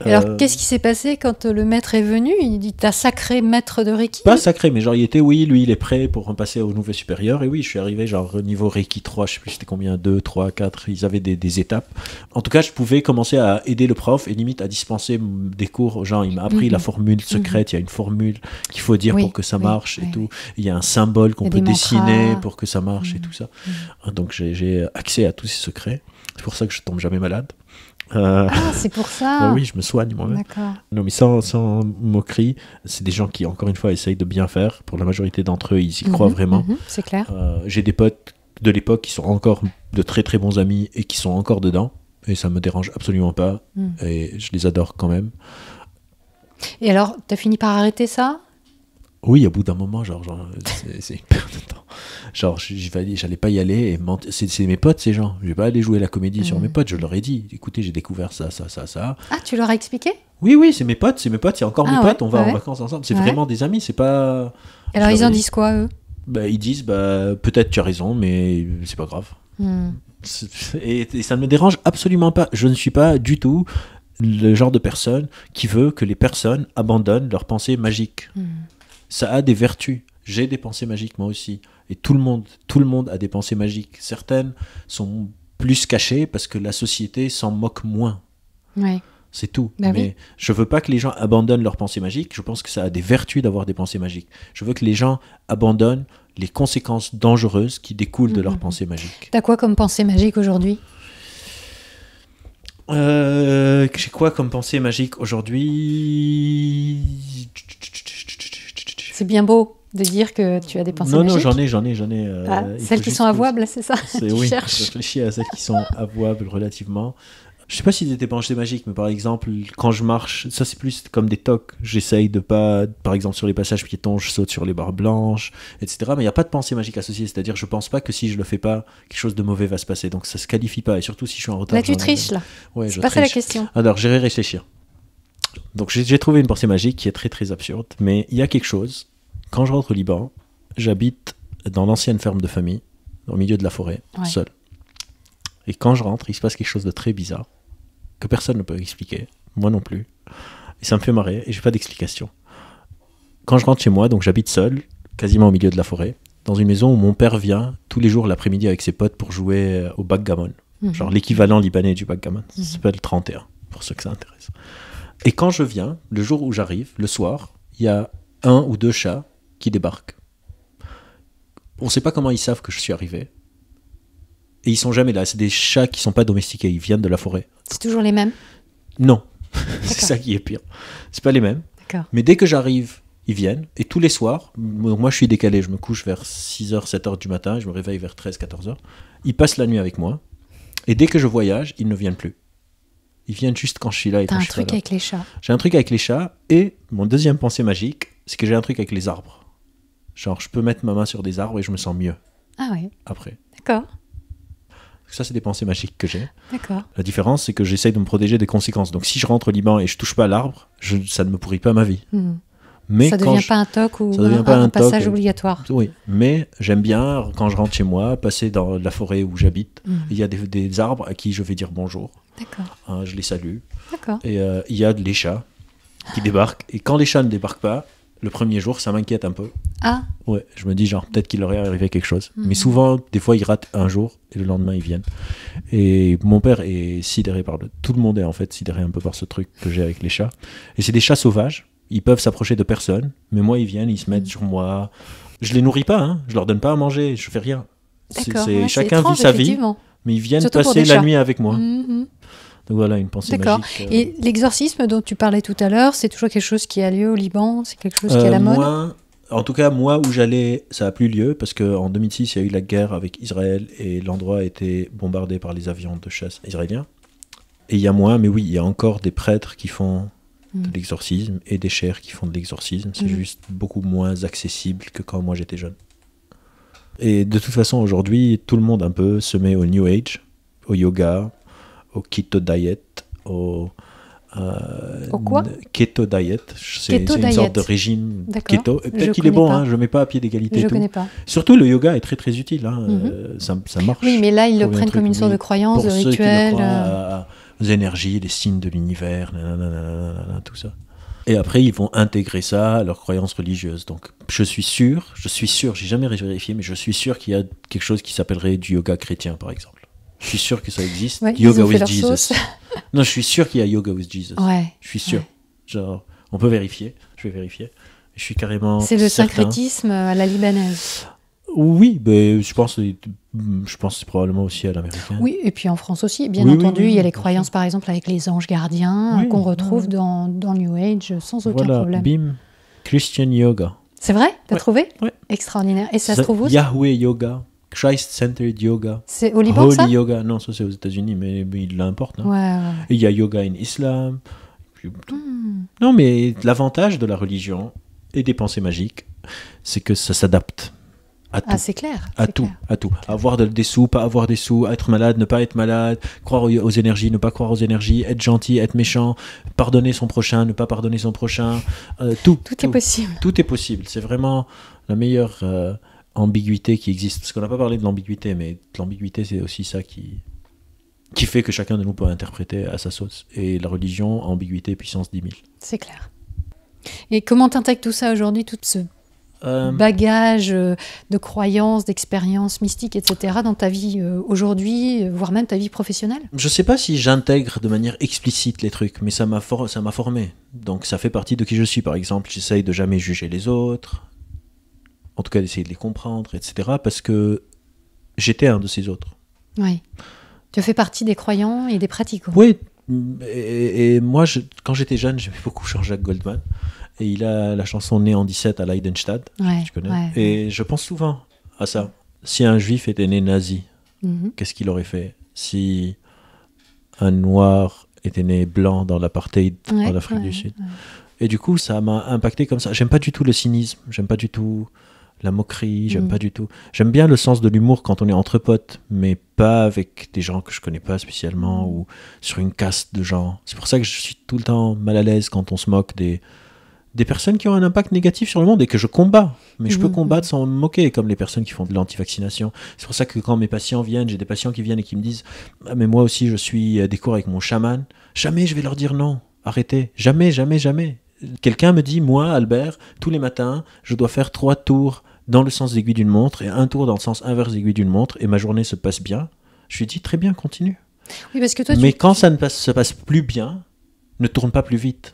Speaker 2: Et alors, qu'est-ce qui s'est passé quand le maître est venu? Il dit, t'as sacré maître de Reiki?
Speaker 3: Pas sacré, mais genre il était, oui, lui il est prêt pour passer au niveau supérieur. Et oui, je suis arrivé genre au niveau Reiki 3, je sais plus c'était combien, 2, 3, 4, ils avaient des étapes. En tout cas, je pouvais commencer à aider le prof et limite à dispenser des cours. Genre, il m'a appris la formule secrète, il y a une formule qu'il faut dire pour que ça marche et tout. Il y a un symbole qu'on peut dessiner pour que ça marche et tout ça. Donc j'ai accès à tous ces secrets. C'est pour ça que je tombe jamais malade.
Speaker 2: C'est pour ça.
Speaker 3: Oui, je me soigne moi-même.
Speaker 2: D'accord.
Speaker 3: Non, mais sans moquerie, c'est des gens qui, encore une fois, essayent de bien faire. Pour la majorité d'entre eux, ils y croient vraiment.
Speaker 2: C'est clair.
Speaker 3: J'ai des potes de l'époque qui sont encore de très très bons amis et qui sont encore dedans. Et ça me dérange absolument pas. Et je les adore quand même.
Speaker 2: Et alors, t'as fini par arrêter ça?
Speaker 3: Oui, au bout d'un moment, c'est une perte de temps. Genre, j'allais pas y aller et c'est mes potes, ces gens. Je vais pas aller jouer la comédie sur mes potes. Je leur ai dit, écoutez, j'ai découvert ça.
Speaker 2: Ah, tu leur as expliqué?
Speaker 3: Oui, c'est mes potes. Il y a encore mes potes. On va en vacances ensemble. C'est vraiment des amis. C'est pas.
Speaker 2: Alors, ils en disent quoi, eux?
Speaker 3: Ils disent, peut-être tu as raison, mais c'est pas grave. Et ça ne me dérange absolument pas. Je ne suis pas du tout le genre de personne qui veut que les personnes abandonnent leurs pensées magiques. Ça a des vertus. J'ai des pensées magiques moi aussi. Et tout le monde a des pensées magiques. Certaines sont plus cachées parce que la société s'en moque moins.
Speaker 2: Oui.
Speaker 3: C'est tout. Mais je veux pas que les gens abandonnent leurs pensées magiques. Je pense que ça a des vertus d'avoir des pensées magiques. Je veux que les gens abandonnent les conséquences dangereuses qui découlent de leurs pensées magiques.
Speaker 2: T'as quoi comme pensée magique aujourd'hui?
Speaker 3: J'ai quoi comme pensée magique aujourd'hui?
Speaker 2: C'est bien beau de dire que tu as des pensées magiques.
Speaker 3: Non, j'en ai.
Speaker 2: Celles qui sont avouables, c'est ça?
Speaker 3: Oui, je réfléchis à celles qui sont avouables relativement. Je sais pas si c'était pensées magiques, mais par exemple, quand je marche, ça c'est plus comme des tocs. J'essaye de pas, par exemple, sur les passages piétons, je saute sur les barres blanches, etc. Mais il n'y a pas de pensée magique associée. C'est-à-dire, je pense pas que si je le fais pas, quelque chose de mauvais va se passer. Donc ça se qualifie pas. Et surtout si je suis en retard.
Speaker 2: Là, tu triches, là.
Speaker 3: Ouais,
Speaker 2: c'est pas ça la question.
Speaker 3: Alors, j'irai réfléchir. Donc j'ai trouvé une pensée magique qui est très très absurde. Mais il y a quelque chose. Quand je rentre au Liban, j'habite dans l'ancienne ferme de famille, au milieu de la forêt, seul. Et quand je rentre, il se passe quelque chose de très bizarre, que personne ne peut expliquer, moi non plus. Et ça me fait marrer, et j'ai pas d'explication. Quand je rentre chez moi, donc j'habite seul, quasiment au milieu de la forêt, dans une maison où mon père vient tous les jours l'après-midi avec ses potes pour jouer au backgammon. Genre l'équivalent libanais du backgammon. Ça s'appelle 31, pour ceux que ça intéresse. Et quand je viens, le jour où j'arrive, le soir, il y a 1 ou 2 chats qui débarquent. On ne sait pas comment ils savent que je suis arrivé. Et ils sont jamais là. C'est des chats qui sont pas domestiqués. Ils viennent de la forêt.
Speaker 2: C'est toujours les mêmes?
Speaker 3: Non. C'est ça qui est pire. C'est pas les mêmes.
Speaker 2: D'accord.
Speaker 3: Mais dès que j'arrive, ils viennent. Et tous les soirs, moi je suis décalé. Je me couche vers 6h, 7h du matin. Et je me réveille vers 13, 14h. Ils passent la nuit avec moi. Et dès que je voyage, ils ne viennent plus. Ils viennent juste quand je suis là.
Speaker 2: T'as un truc avec les chats?
Speaker 3: J'ai un truc avec les chats. Et mon deuxième pensée magique, c'est que j'ai un truc avec les arbres. Genre, je peux mettre ma main sur des arbres et je me sens mieux.
Speaker 2: Ah oui.
Speaker 3: Après.
Speaker 2: D'accord.
Speaker 3: Ça, c'est des pensées magiques que j'ai.
Speaker 2: D'accord.
Speaker 3: La différence, c'est que j'essaye de me protéger des conséquences. Donc, si je rentre au Liban et je touche pas à l'arbre, ça ne me pourrit pas ma vie. Mais
Speaker 2: ça ne devient pas un toc ou un passage obligatoire.
Speaker 3: Oui, mais j'aime bien, quand je rentre chez moi, passer dans la forêt où j'habite. Il y a des arbres à qui je vais dire bonjour.
Speaker 2: D'accord.
Speaker 3: Je les salue.
Speaker 2: D'accord.
Speaker 3: Et il y a les chats qui débarquent. Et quand les chats ne débarquent pas, le premier jour, ça m'inquiète un peu.
Speaker 2: Ah.
Speaker 3: Ouais, je me dis genre peut-être qu'il leur est arrivé quelque chose. Mais souvent, des fois, ils ratent un jour et le lendemain, ils viennent. Et mon père est sidéré tout le monde est en fait sidéré un peu par ce truc que j'ai avec les chats. Et c'est des chats sauvages. Ils peuvent s'approcher de personne, mais moi, ils viennent, ils se mettent sur moi. Je les nourris pas, hein. Je leur donne pas à manger, je fais rien. Chacun vit sa vie, mais ils viennent passer la nuit avec moi. Donc voilà, une pensée magique.
Speaker 2: Et l'exorcisme dont tu parlais tout à l'heure, c'est toujours quelque chose qui a lieu au Liban? C'est quelque chose qui est à la mode?
Speaker 3: En tout cas, moi, où j'allais, ça n'a plus lieu, parce qu'en 2006, il y a eu la guerre avec Israël, et l'endroit a été bombardé par les avions de chasse israéliens. Et il y a moins, mais oui, il y a encore des prêtres qui font de l'exorcisme, et des chers qui font de l'exorcisme. C'est juste beaucoup moins accessible que quand moi j'étais jeune. Et de toute façon, aujourd'hui, tout le monde un peu se met au New Age, au yoga, au keto diet, au
Speaker 2: quoi
Speaker 3: keto diet. C'est une
Speaker 2: diet.
Speaker 3: sorte de régime
Speaker 2: D'accord.
Speaker 3: keto. Et peut-être
Speaker 2: Je
Speaker 3: qu'il est
Speaker 2: connais
Speaker 3: bon,
Speaker 2: pas.
Speaker 3: hein, je ne mets pas à pied d'égalité.
Speaker 2: Je
Speaker 3: tout.
Speaker 2: connais pas.
Speaker 3: Surtout le yoga est très très utile. Hein, ça marche.
Speaker 2: Oui, mais là, ils le
Speaker 3: pour bien
Speaker 2: prennent
Speaker 3: truc,
Speaker 2: comme une sorte
Speaker 3: oui.
Speaker 2: de croyance, de
Speaker 3: Pour ceux qui
Speaker 2: rituel.
Speaker 3: le croient aux énergies, les signes de l'univers, tout ça. Et après, ils vont intégrer ça à leurs croyances religieuses. Donc, je suis sûr, j'ai jamais vérifié, mais je suis sûr qu'il y a quelque chose qui s'appellerait du yoga chrétien, par exemple. Je suis sûr que ça existe.
Speaker 2: Ouais,
Speaker 3: Yoga
Speaker 2: ils ont fait
Speaker 3: with
Speaker 2: leur
Speaker 3: Jesus.
Speaker 2: sauce.
Speaker 3: Non, je suis sûr qu'il y a Yoga with Jesus.
Speaker 2: Ouais.
Speaker 3: Je suis sûr.
Speaker 2: Ouais.
Speaker 3: Genre, on peut vérifier. Je vais vérifier. Je suis carrément
Speaker 2: C'est le
Speaker 3: certain.
Speaker 2: syncrétisme à la libanaise.
Speaker 3: Oui, mais je pense que c'est probablement aussi à l'américaine.
Speaker 2: Oui, et puis en France aussi, bien
Speaker 3: Oui,
Speaker 2: entendu,
Speaker 3: oui,
Speaker 2: il y a les
Speaker 3: bien
Speaker 2: croyances,
Speaker 3: sûr.
Speaker 2: par exemple, avec les anges gardiens,
Speaker 3: Oui,
Speaker 2: qu'on retrouve
Speaker 3: oui.
Speaker 2: dans New Age sans aucun
Speaker 3: Voilà,
Speaker 2: problème.
Speaker 3: bim, Christian Yoga.
Speaker 2: C'est vrai? T'as
Speaker 3: Ouais,
Speaker 2: trouvé?
Speaker 3: ouais.
Speaker 2: Extraordinaire. Et ça se trouve où?
Speaker 3: Yahweh Yoga, Christ-centered Yoga,
Speaker 2: C'est au Liban,
Speaker 3: Holy
Speaker 2: ça?
Speaker 3: Yoga. Non, ça c'est aux États-Unis, mais il l'importe. Hein.
Speaker 2: Ouais.
Speaker 3: Et il y a Yoga in Islam. Puis-
Speaker 2: Hmm.
Speaker 3: Non, mais l'avantage de la religion et des pensées magiques, c'est que ça s'adapte à tout.
Speaker 2: Ah, c'est clair.
Speaker 3: À
Speaker 2: c'est
Speaker 3: tout,
Speaker 2: clair.
Speaker 3: à tout. Avoir des sous, pas avoir des sous, être malade, ne pas être malade, croire aux énergies, ne pas croire aux énergies, être gentil, être méchant, pardonner son prochain, ne pas pardonner son prochain, tout.
Speaker 2: Tout est possible.
Speaker 3: Tout est possible. C'est vraiment la meilleure ambiguïté qui existe. Parce qu'on n'a pas parlé de l'ambiguïté, mais l'ambiguïté, c'est aussi ça qui fait que chacun de nous peut interpréter à sa sauce. Et la religion, ambiguïté, puissance 10 000.
Speaker 2: C'est clair. Et comment t'intègres tout ça aujourd'hui, tout ce
Speaker 3: Euh,
Speaker 2: bagage de croyances, d'expériences mystiques, etc., dans ta vie aujourd'hui, voire même ta vie professionnelle?
Speaker 3: Je sais pas si j'intègre de manière explicite les trucs, mais ça m'a formé. Donc ça fait partie de qui je suis. Par exemple, j'essaye de jamais juger les autres, en tout cas d'essayer de les comprendre, etc. Parce que j'étais un de ces autres.
Speaker 2: Oui. Tu fais partie des croyants et des pratiquants.
Speaker 3: Oui, et moi, quand j'étais jeune, j'aimais beaucoup Jean-Jacques Goldman. Et il a la chanson Né en 17 à Leidenstadt,
Speaker 2: Ouais,
Speaker 3: tu connais.
Speaker 2: ouais.
Speaker 3: Et je pense souvent à ça. Si un juif était né nazi,
Speaker 2: Mhm.
Speaker 3: qu'est-ce qu'il aurait fait? Si un noir était né blanc dans l'apartheid
Speaker 2: Ouais,
Speaker 3: en Afrique
Speaker 2: ouais,
Speaker 3: du Sud.
Speaker 2: ouais.
Speaker 3: Et du coup, ça m'a impacté comme ça. J'aime pas du tout le cynisme, j'aime pas du tout la moquerie, j'aime pas du tout. J'aime bien le sens de l'humour quand on est entre potes, mais pas avec des gens que je connais pas spécialement ou sur une caste de gens. C'est pour ça que je suis tout le temps mal à l'aise quand on se moque des personnes qui ont un impact négatif sur le monde et que je combats. Mais je peux combattre sans me moquer, comme les personnes qui font de l'anti-vaccination. C'est pour ça que quand mes patients viennent, j'ai des patients qui viennent et qui me disent « Ah, mais moi aussi, je suis à des cours avec mon chaman. » Jamais je vais leur dire non. Arrêtez. Jamais, jamais, jamais. Quelqu'un me dit « Moi, Albert, tous les matins, je dois faire 3 tours dans le sens aiguille d'une montre et un tour dans le sens inverse aiguille d'une montre et ma journée se passe bien. » Je lui dis « Très bien, continue.
Speaker 2: Oui, parce que toi, »
Speaker 3: Mais quand ça ne se passe plus bien, ne tourne pas plus vite.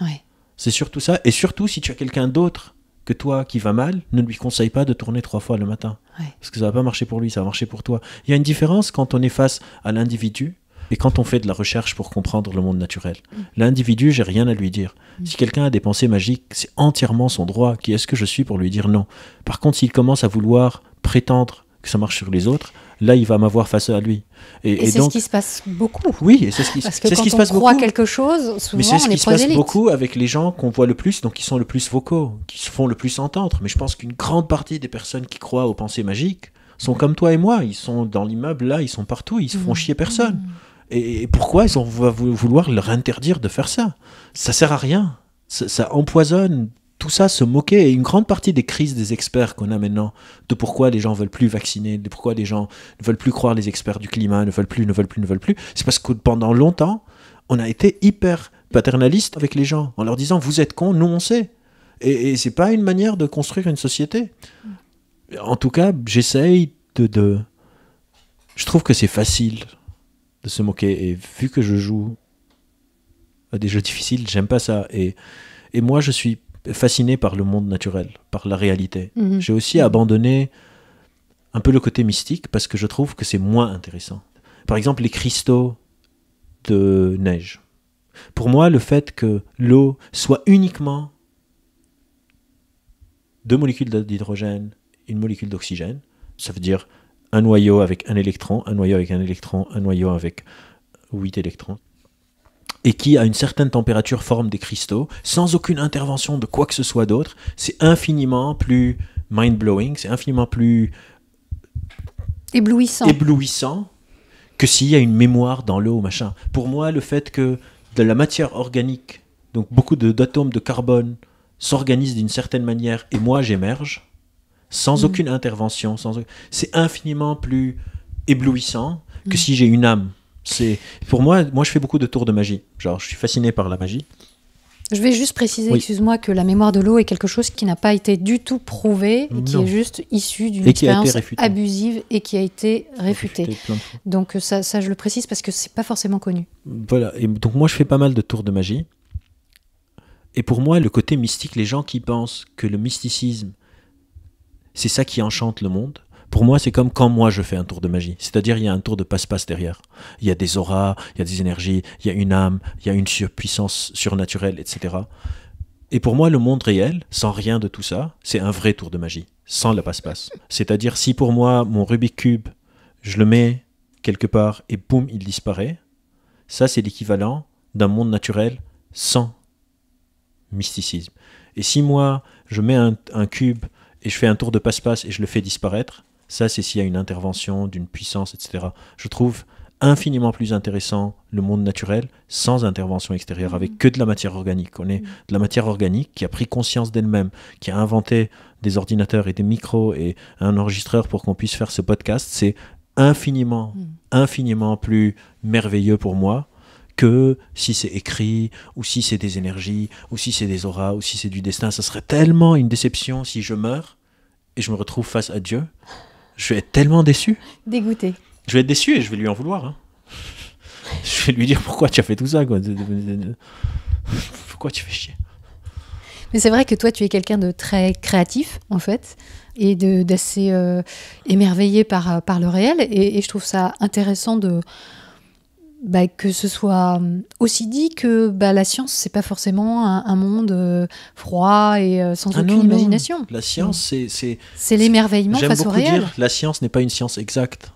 Speaker 2: Ouais.
Speaker 3: C'est surtout ça. Et surtout, si tu as quelqu'un d'autre que toi qui va mal, ne lui conseille pas de tourner 3 fois le matin.
Speaker 2: Ouais.
Speaker 3: Parce que ça va pas marcher pour lui, ça va marcher pour toi. Il y a une différence quand on est face à l'individu et quand on fait de la recherche pour comprendre le monde naturel. L'individu, j'ai rien à lui dire. Si quelqu'un a des pensées magiques, c'est entièrement son droit. Qui est-ce que je suis pour lui dire non? Par contre, s'il commence à vouloir prétendre que ça marche sur les autres, là, il va m'avoir face à lui.
Speaker 2: Et c'est
Speaker 3: donc,
Speaker 2: ce qui se passe beaucoup.
Speaker 3: oui, et c'est ce qui,
Speaker 2: Parce que
Speaker 3: c'est ce
Speaker 2: quand
Speaker 3: qui se
Speaker 2: on
Speaker 3: passe
Speaker 2: croit
Speaker 3: beaucoup.
Speaker 2: quelque chose,
Speaker 3: Mais
Speaker 2: souvent,
Speaker 3: c'est ce
Speaker 2: on
Speaker 3: qui
Speaker 2: est
Speaker 3: se passe
Speaker 2: prosélyte.
Speaker 3: beaucoup avec les gens qu'on voit le plus, donc qui sont le plus vocaux, qui se font le plus entendre. Mais je pense qu'une grande partie des personnes qui croient aux pensées magiques sont comme toi et moi. Ils sont dans l'immeuble, là, ils sont partout, ils se font chier personne. Et pourquoi ils vont vouloir leur interdire de faire ça? Ça sert à rien. Ça empoisonne. Tout ça, se moquer, et une grande partie des crises des experts qu'on a maintenant, de pourquoi les gens veulent plus vacciner, de pourquoi les gens ne veulent plus croire les experts du climat, ne veulent plus, c'est parce que pendant longtemps, on a été hyper paternaliste avec les gens, en leur disant « vous êtes cons, nous on sait ». Et c'est pas une manière de construire une société. En tout cas, j'essaye de... Je trouve que c'est facile de se moquer, et vu que je joue à des jeux difficiles, j'aime pas ça. Et moi, je suis fasciné par le monde naturel, par la réalité. J'ai aussi abandonné un peu le côté mystique parce que je trouve que c'est moins intéressant. Par exemple, les cristaux de neige. Pour moi, le fait que l'eau soit uniquement 2 molécules d'hydrogène, une molécule d'oxygène. Ça veut dire un noyau avec un électron, un noyau avec un électron, un noyau avec 8 électrons. Et qui, à une certaine température, forme des cristaux, sans aucune intervention de quoi que ce soit d'autre. C'est infiniment plus mind-blowing, c'est infiniment plus éblouissant que s'il y a une mémoire dans l'eau, machin. Pour moi, le fait que de la matière organique, donc beaucoup d'atomes de carbone, s'organisent d'une certaine manière, et moi, j'émerge, sans aucune intervention, c'est infiniment plus éblouissant que si j'ai une âme. Pour moi, je fais beaucoup de tours de magie. Genre, je suis fasciné par la magie.
Speaker 2: Je vais juste préciser, excuse-moi, que la mémoire de l'eau est quelque chose qui n'a pas été du tout prouvé et qui est juste issu d'une expérience abusive et qui a été réfutée. Donc ça, je le précise parce que c'est pas forcément connu.
Speaker 3: Voilà. Et donc moi, je fais pas mal de tours de magie. Et pour moi, le côté mystique, les gens qui pensent que le mysticisme, c'est ça qui enchante le monde. Pour moi, c'est comme quand moi je fais un tour de magie. C'est-à-dire, il y a un tour de passe-passe derrière. Il y a des auras, il y a des énergies, il y a une âme, il y a une puissance surnaturelle, etc. Et pour moi, le monde réel, sans rien de tout ça, c'est un vrai tour de magie, sans la passe-passe. C'est-à-dire, si pour moi, mon Rubik Cube, je le mets quelque part et boum, il disparaît, ça, c'est l'équivalent d'un monde naturel sans mysticisme. Et si moi, je mets un cube et je fais un tour de passe-passe et je le fais disparaître, ça, c'est s'il y a une intervention d'une puissance, etc. Je trouve infiniment plus intéressant le monde naturel sans intervention extérieure, avec que de la matière organique. On est de la matière organique qui a pris conscience d'elle-même, qui a inventé des ordinateurs et des micros et un enregistreur pour qu'on puisse faire ce podcast. C'est infiniment plus merveilleux pour moi que si c'est écrit, ou si c'est des énergies, ou si c'est des auras, ou si c'est du destin. Ça serait tellement une déception si je meurs et je me retrouve face à Dieu. Je vais être tellement déçu.
Speaker 2: Dégoûté.
Speaker 3: Je vais être déçu et je vais lui en vouloir. Hein. Je vais lui dire pourquoi tu as fait tout ça. Quoi. Pourquoi tu fais chier.
Speaker 2: Mais c'est vrai que toi, tu es quelqu'un de très créatif, en fait, et d'assez émerveillé par le réel. Et je trouve ça intéressant que ce soit aussi dit que la science, c'est pas forcément un monde froid et sans aucune imagination.
Speaker 3: La science,
Speaker 2: c'est l'émerveillement face au réel.
Speaker 3: J'aime beaucoup dire, la science n'est pas une science exacte.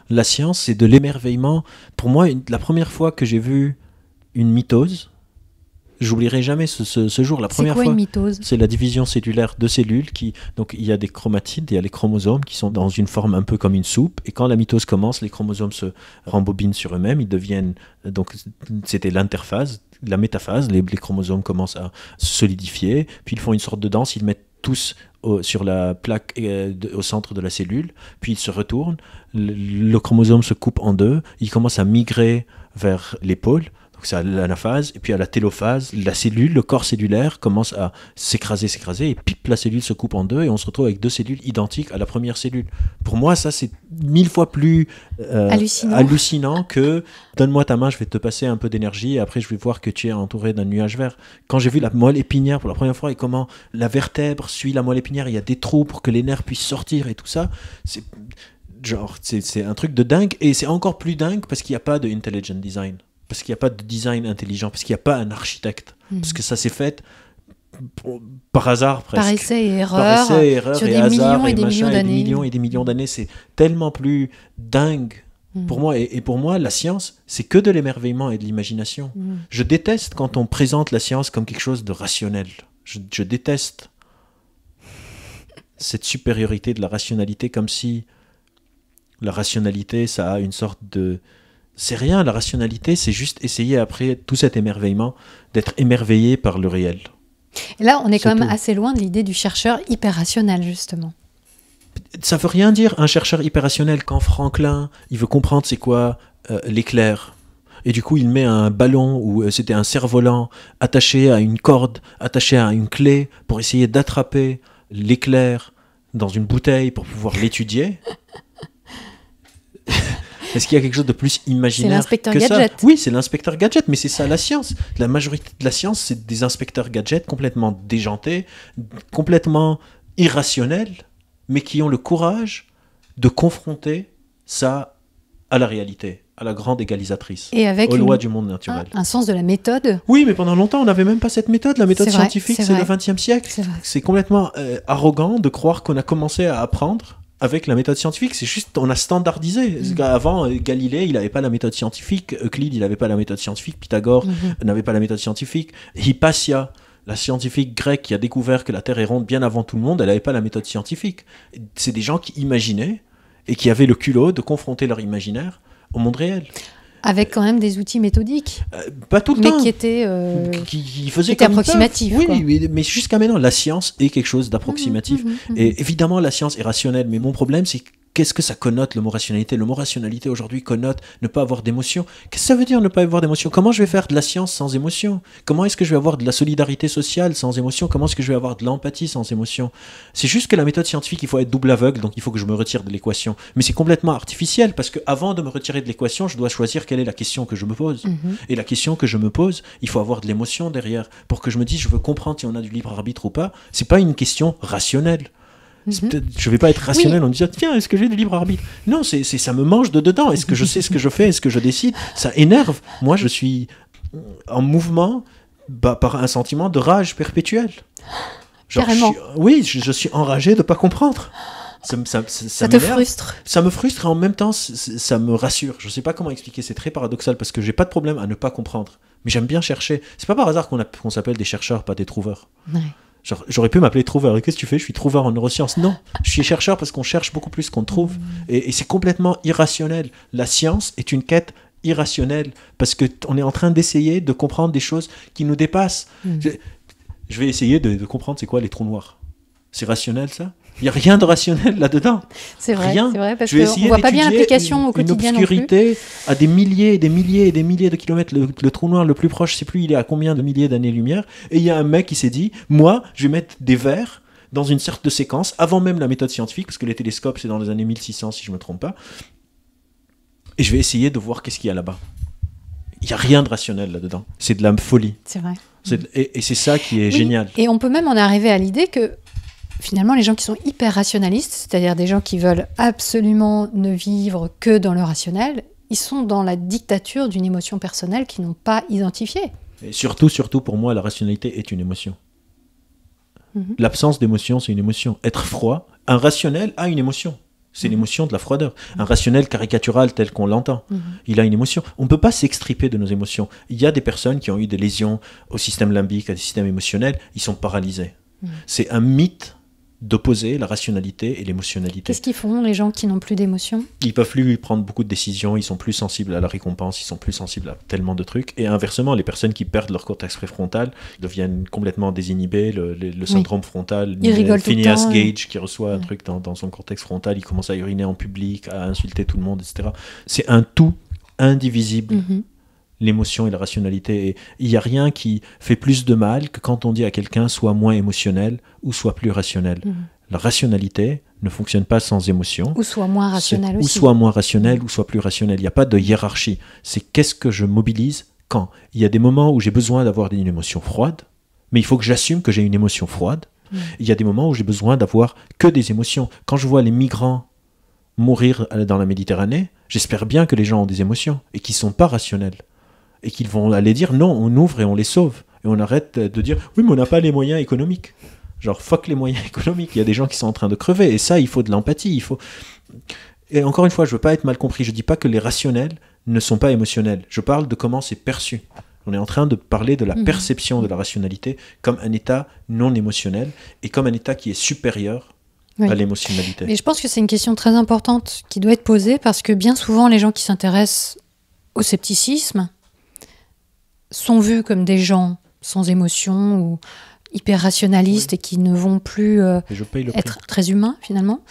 Speaker 3: La science, c'est de l'émerveillement. Pour moi, la première fois que j'ai vu une mitose, j'oublierai jamais ce jour. La première fois,
Speaker 2: une mitose ?
Speaker 3: C'est la division cellulaire de cellules. Donc il y a des chromatides, il y a les chromosomes qui sont dans une forme un peu comme une soupe. Et quand la mitose commence, les chromosomes se rembobinent sur eux-mêmes. Ils deviennent, donc c'était l'interphase, la métaphase. Les chromosomes commencent à se solidifier. Puis ils font une sorte de danse. Ils mettent tous sur la plaque au centre de la cellule. Puis ils se retournent. Le chromosome se coupe en deux. Il commence à migrer vers l'épaule. Donc c'est à l'anaphase, et puis à la télophase, la cellule, le corps cellulaire commence à s'écraser, et pip, la cellule se coupe en deux, et on se retrouve avec 2 cellules identiques à la première cellule. Pour moi, ça, c'est 1000 fois plus hallucinant que « donne-moi ta main, je vais te passer un peu d'énergie, et après je vais voir que tu es entouré d'un nuage vert ». Quand j'ai vu la moelle épinière pour la première fois, et comment la vertèbre suit la moelle épinière, il y a des trous pour que les nerfs puissent sortir, et tout ça, c'est un truc de dingue, et c'est encore plus dingue parce qu'il n'y a pas de intelligent design. Parce qu'il n'y a pas de design intelligent, parce qu'il n'y a pas un architecte, parce que ça s'est fait par hasard presque.
Speaker 2: Par essai et erreur, sur des millions et des millions d'années.
Speaker 3: Des millions et des millions d'années, c'est tellement plus dingue pour moi. Et pour moi, la science, c'est que de l'émerveillement et de l'imagination. Je déteste quand on présente la science comme quelque chose de rationnel. Je déteste cette supériorité de la rationalité, comme si la rationalité, ça a une sorte de... C'est rien, la rationalité, c'est juste essayer après tout cet émerveillement, d'être émerveillé par le réel.
Speaker 2: Et là, on est quand même assez loin de l'idée du chercheur hyper rationnel, justement.
Speaker 3: Ça veut rien dire, un chercheur hyper rationnel, quand Franklin, il veut comprendre c'est quoi l'éclair. Et du coup, il met un ballon, ou c'était un cerf-volant, attaché à une corde, attaché à une clé, pour essayer d'attraper l'éclair dans une bouteille pour pouvoir l'étudier. Est-ce qu'il y a quelque chose de plus imaginaire que ça ? C'est l'inspecteur Gadget. Oui, c'est l'inspecteur Gadget, mais c'est ça la science. La majorité de la science, c'est des inspecteurs Gadget complètement déjantés, complètement irrationnels, mais qui ont le courage de confronter ça à la réalité, à la grande égalisatrice,
Speaker 2: Et avec
Speaker 3: aux lois du monde naturel.
Speaker 2: un sens de la méthode.
Speaker 3: Oui, mais pendant longtemps, on n'avait même pas cette méthode. La méthode
Speaker 2: C'est vrai,
Speaker 3: scientifique,
Speaker 2: c'est
Speaker 3: c'est le
Speaker 2: vrai.
Speaker 3: XXe siècle.
Speaker 2: C'est vrai.
Speaker 3: C'est complètement arrogant de croire qu'on a commencé à apprendre avec la méthode scientifique. C'est juste, on a standardisé. Avant, Galilée, il n'avait pas la méthode scientifique. Euclide, il n'avait pas la méthode scientifique. Pythagore n'avait pas la méthode scientifique. Hypatia, la scientifique grecque qui a découvert que la Terre est ronde bien avant tout le monde, elle n'avait pas la méthode scientifique. C'est des gens qui imaginaient et qui avaient le culot de confronter leur imaginaire au monde réel.
Speaker 2: Avec quand même des outils méthodiques,
Speaker 3: Pas tout le
Speaker 2: mais
Speaker 3: temps.
Speaker 2: qui étaient
Speaker 3: Qui faisait
Speaker 2: étaient
Speaker 3: comme ils
Speaker 2: approximatifs,
Speaker 3: peuvent.
Speaker 2: quoi.
Speaker 3: Oui, mais jusqu'à maintenant, la science est quelque chose d'approximatif. Et évidemment, la science est rationnelle. Mais mon problème, c'est qu'est-ce que ça connote, le mot rationalité? Le mot rationalité, aujourd'hui, connote ne pas avoir d'émotion. Qu'est-ce que ça veut dire, ne pas avoir d'émotion? Comment je vais faire de la science sans émotion? Comment est-ce que je vais avoir de la solidarité sociale sans émotion? Comment est-ce que je vais avoir de l'empathie sans émotion? C'est juste que la méthode scientifique, il faut être double aveugle, donc il faut que je me retire de l'équation. Mais c'est complètement artificiel, parce qu'avant de me retirer de l'équation, je dois choisir quelle est la question que je me pose. Et la question que je me pose, il faut avoir de l'émotion derrière. Pour que je me dise, je veux comprendre si on a du libre arbitre ou pas. C'est pas une question rationnelle. Je vais pas être rationnel en disant tiens, est-ce que j'ai du libre arbitre? Non, ça me mange de dedans. Est-ce que je sais ce que je fais? Est-ce que je décide? Ça énerve. Moi, je suis en mouvement par un sentiment de rage perpétuelle.
Speaker 2: Carrément.
Speaker 3: Je suis enragé de pas comprendre. Ça
Speaker 2: te
Speaker 3: m'énerve.
Speaker 2: frustre.
Speaker 3: Ça me frustre et en même temps ça me rassure. Je sais pas comment expliquer, c'est très paradoxal parce que j'ai pas de problème à ne pas comprendre. Mais j'aime bien chercher. C'est pas par hasard qu'on s'appelle des chercheurs, pas des trouveurs.
Speaker 2: Ouais.
Speaker 3: Genre, j'aurais pu m'appeler trouveur. Et qu'est-ce que tu fais? Je suis trouveur en neurosciences. Non, je suis chercheur parce qu'on cherche beaucoup plus qu'on trouve. Et c'est complètement irrationnel. La science est une quête irrationnelle parce qu'on est en train d'essayer de comprendre des choses qui nous dépassent. Je vais essayer de comprendre c'est quoi les trous noirs. C'est rationnel, ça? Il n'y a rien de rationnel là-dedans.
Speaker 2: C'est vrai,
Speaker 3: Rien.
Speaker 2: c'est vrai, parce
Speaker 3: Je vais
Speaker 2: qu'on
Speaker 3: essayer
Speaker 2: voit pas bien
Speaker 3: d'étudier
Speaker 2: l'application au quotidien
Speaker 3: une
Speaker 2: non plus.
Speaker 3: obscurité à des milliers et des milliers et des milliers de kilomètres. Le trou noir le plus proche, je sais plus il est à combien de milliers d'années-lumière. Et il y a un mec qui s'est dit, moi, je vais mettre des verres dans une sorte de séquence, avant même la méthode scientifique, parce que les télescopes, c'est dans les années 1600, si je me trompe pas. Et je vais essayer de voir qu'est-ce qu'il y a là-bas. Il n'y a rien de rationnel là-dedans. C'est de la folie.
Speaker 2: C'est vrai.
Speaker 3: Et c'est ça qui est
Speaker 2: Oui,
Speaker 3: génial.
Speaker 2: Et on peut même en arriver à l'idée que finalement, les gens qui sont hyper rationalistes, c'est-à-dire des gens qui veulent absolument ne vivre que dans le rationnel, ils sont dans la dictature d'une émotion personnelle qu'ils n'ont pas identifiée.
Speaker 3: Et surtout, pour moi, la rationalité est une émotion. L'absence d'émotion, c'est une émotion. Être froid, un rationnel a une émotion. C'est l'émotion de la froideur. Un rationnel caricatural tel qu'on l'entend, il a une émotion. On ne peut pas s'extriper de nos émotions. Il y a des personnes qui ont eu des lésions au système limbique, au système émotionnel, ils sont paralysés. C'est un mythe d'opposer la rationalité et l'émotionnalité.
Speaker 2: Qu'est-ce qu'ils font, les gens qui n'ont plus d'émotion?
Speaker 3: Ils peuvent plus prendre beaucoup de décisions, ils sont plus sensibles à la récompense, ils sont plus sensibles à tellement de trucs. Et inversement, les personnes qui perdent leur cortex préfrontal deviennent complètement désinhibées. Le syndrome frontal,
Speaker 2: Ils rigolent tout le
Speaker 3: Phineas
Speaker 2: temps,
Speaker 3: Gage qui reçoit un truc dans son cortex frontal, il commence à uriner en public, à insulter tout le monde, etc. C'est un tout indivisible. L'émotion et la rationalité. Et il n'y a rien qui fait plus de mal que quand on dit à quelqu'un soit moins émotionnel ou soit plus rationnel. La rationalité ne fonctionne pas sans émotion.
Speaker 2: Ou soit moins rationnel aussi.
Speaker 3: Ou soit moins rationnel ou soit plus rationnel. Il n'y a pas de hiérarchie. C'est qu'est-ce que je mobilise quand. Il y a des moments où j'ai besoin d'avoir une émotion froide, mais il faut que j'assume que j'ai une émotion froide. Il y a des moments où j'ai besoin d'avoir que des émotions. Quand je vois les migrants mourir dans la Méditerranée, j'espère bien que les gens ont des émotions et qu'ils ne sont pas rationnels. Et qu'ils vont aller dire non, on ouvre et on les sauve. Et on arrête de dire oui, mais on n'a pas les moyens économiques. Genre, fuck les moyens économiques. Il y a des gens qui sont en train de crever. Et ça, il faut de l'empathie. Et encore une fois, je ne veux pas être mal compris. Je ne dis pas que les rationnels ne sont pas émotionnels. Je parle de comment c'est perçu. On est en train de parler de la perception de la rationalité comme un état non émotionnel et comme un état qui est supérieur à l'émotionnalité.
Speaker 2: Mais je pense que c'est une question très importante qui doit être posée parce que bien souvent, les gens qui s'intéressent au scepticisme sont vus comme des gens sans émotion ou hyper rationalistes et qui ne vont plus être très humains finalement,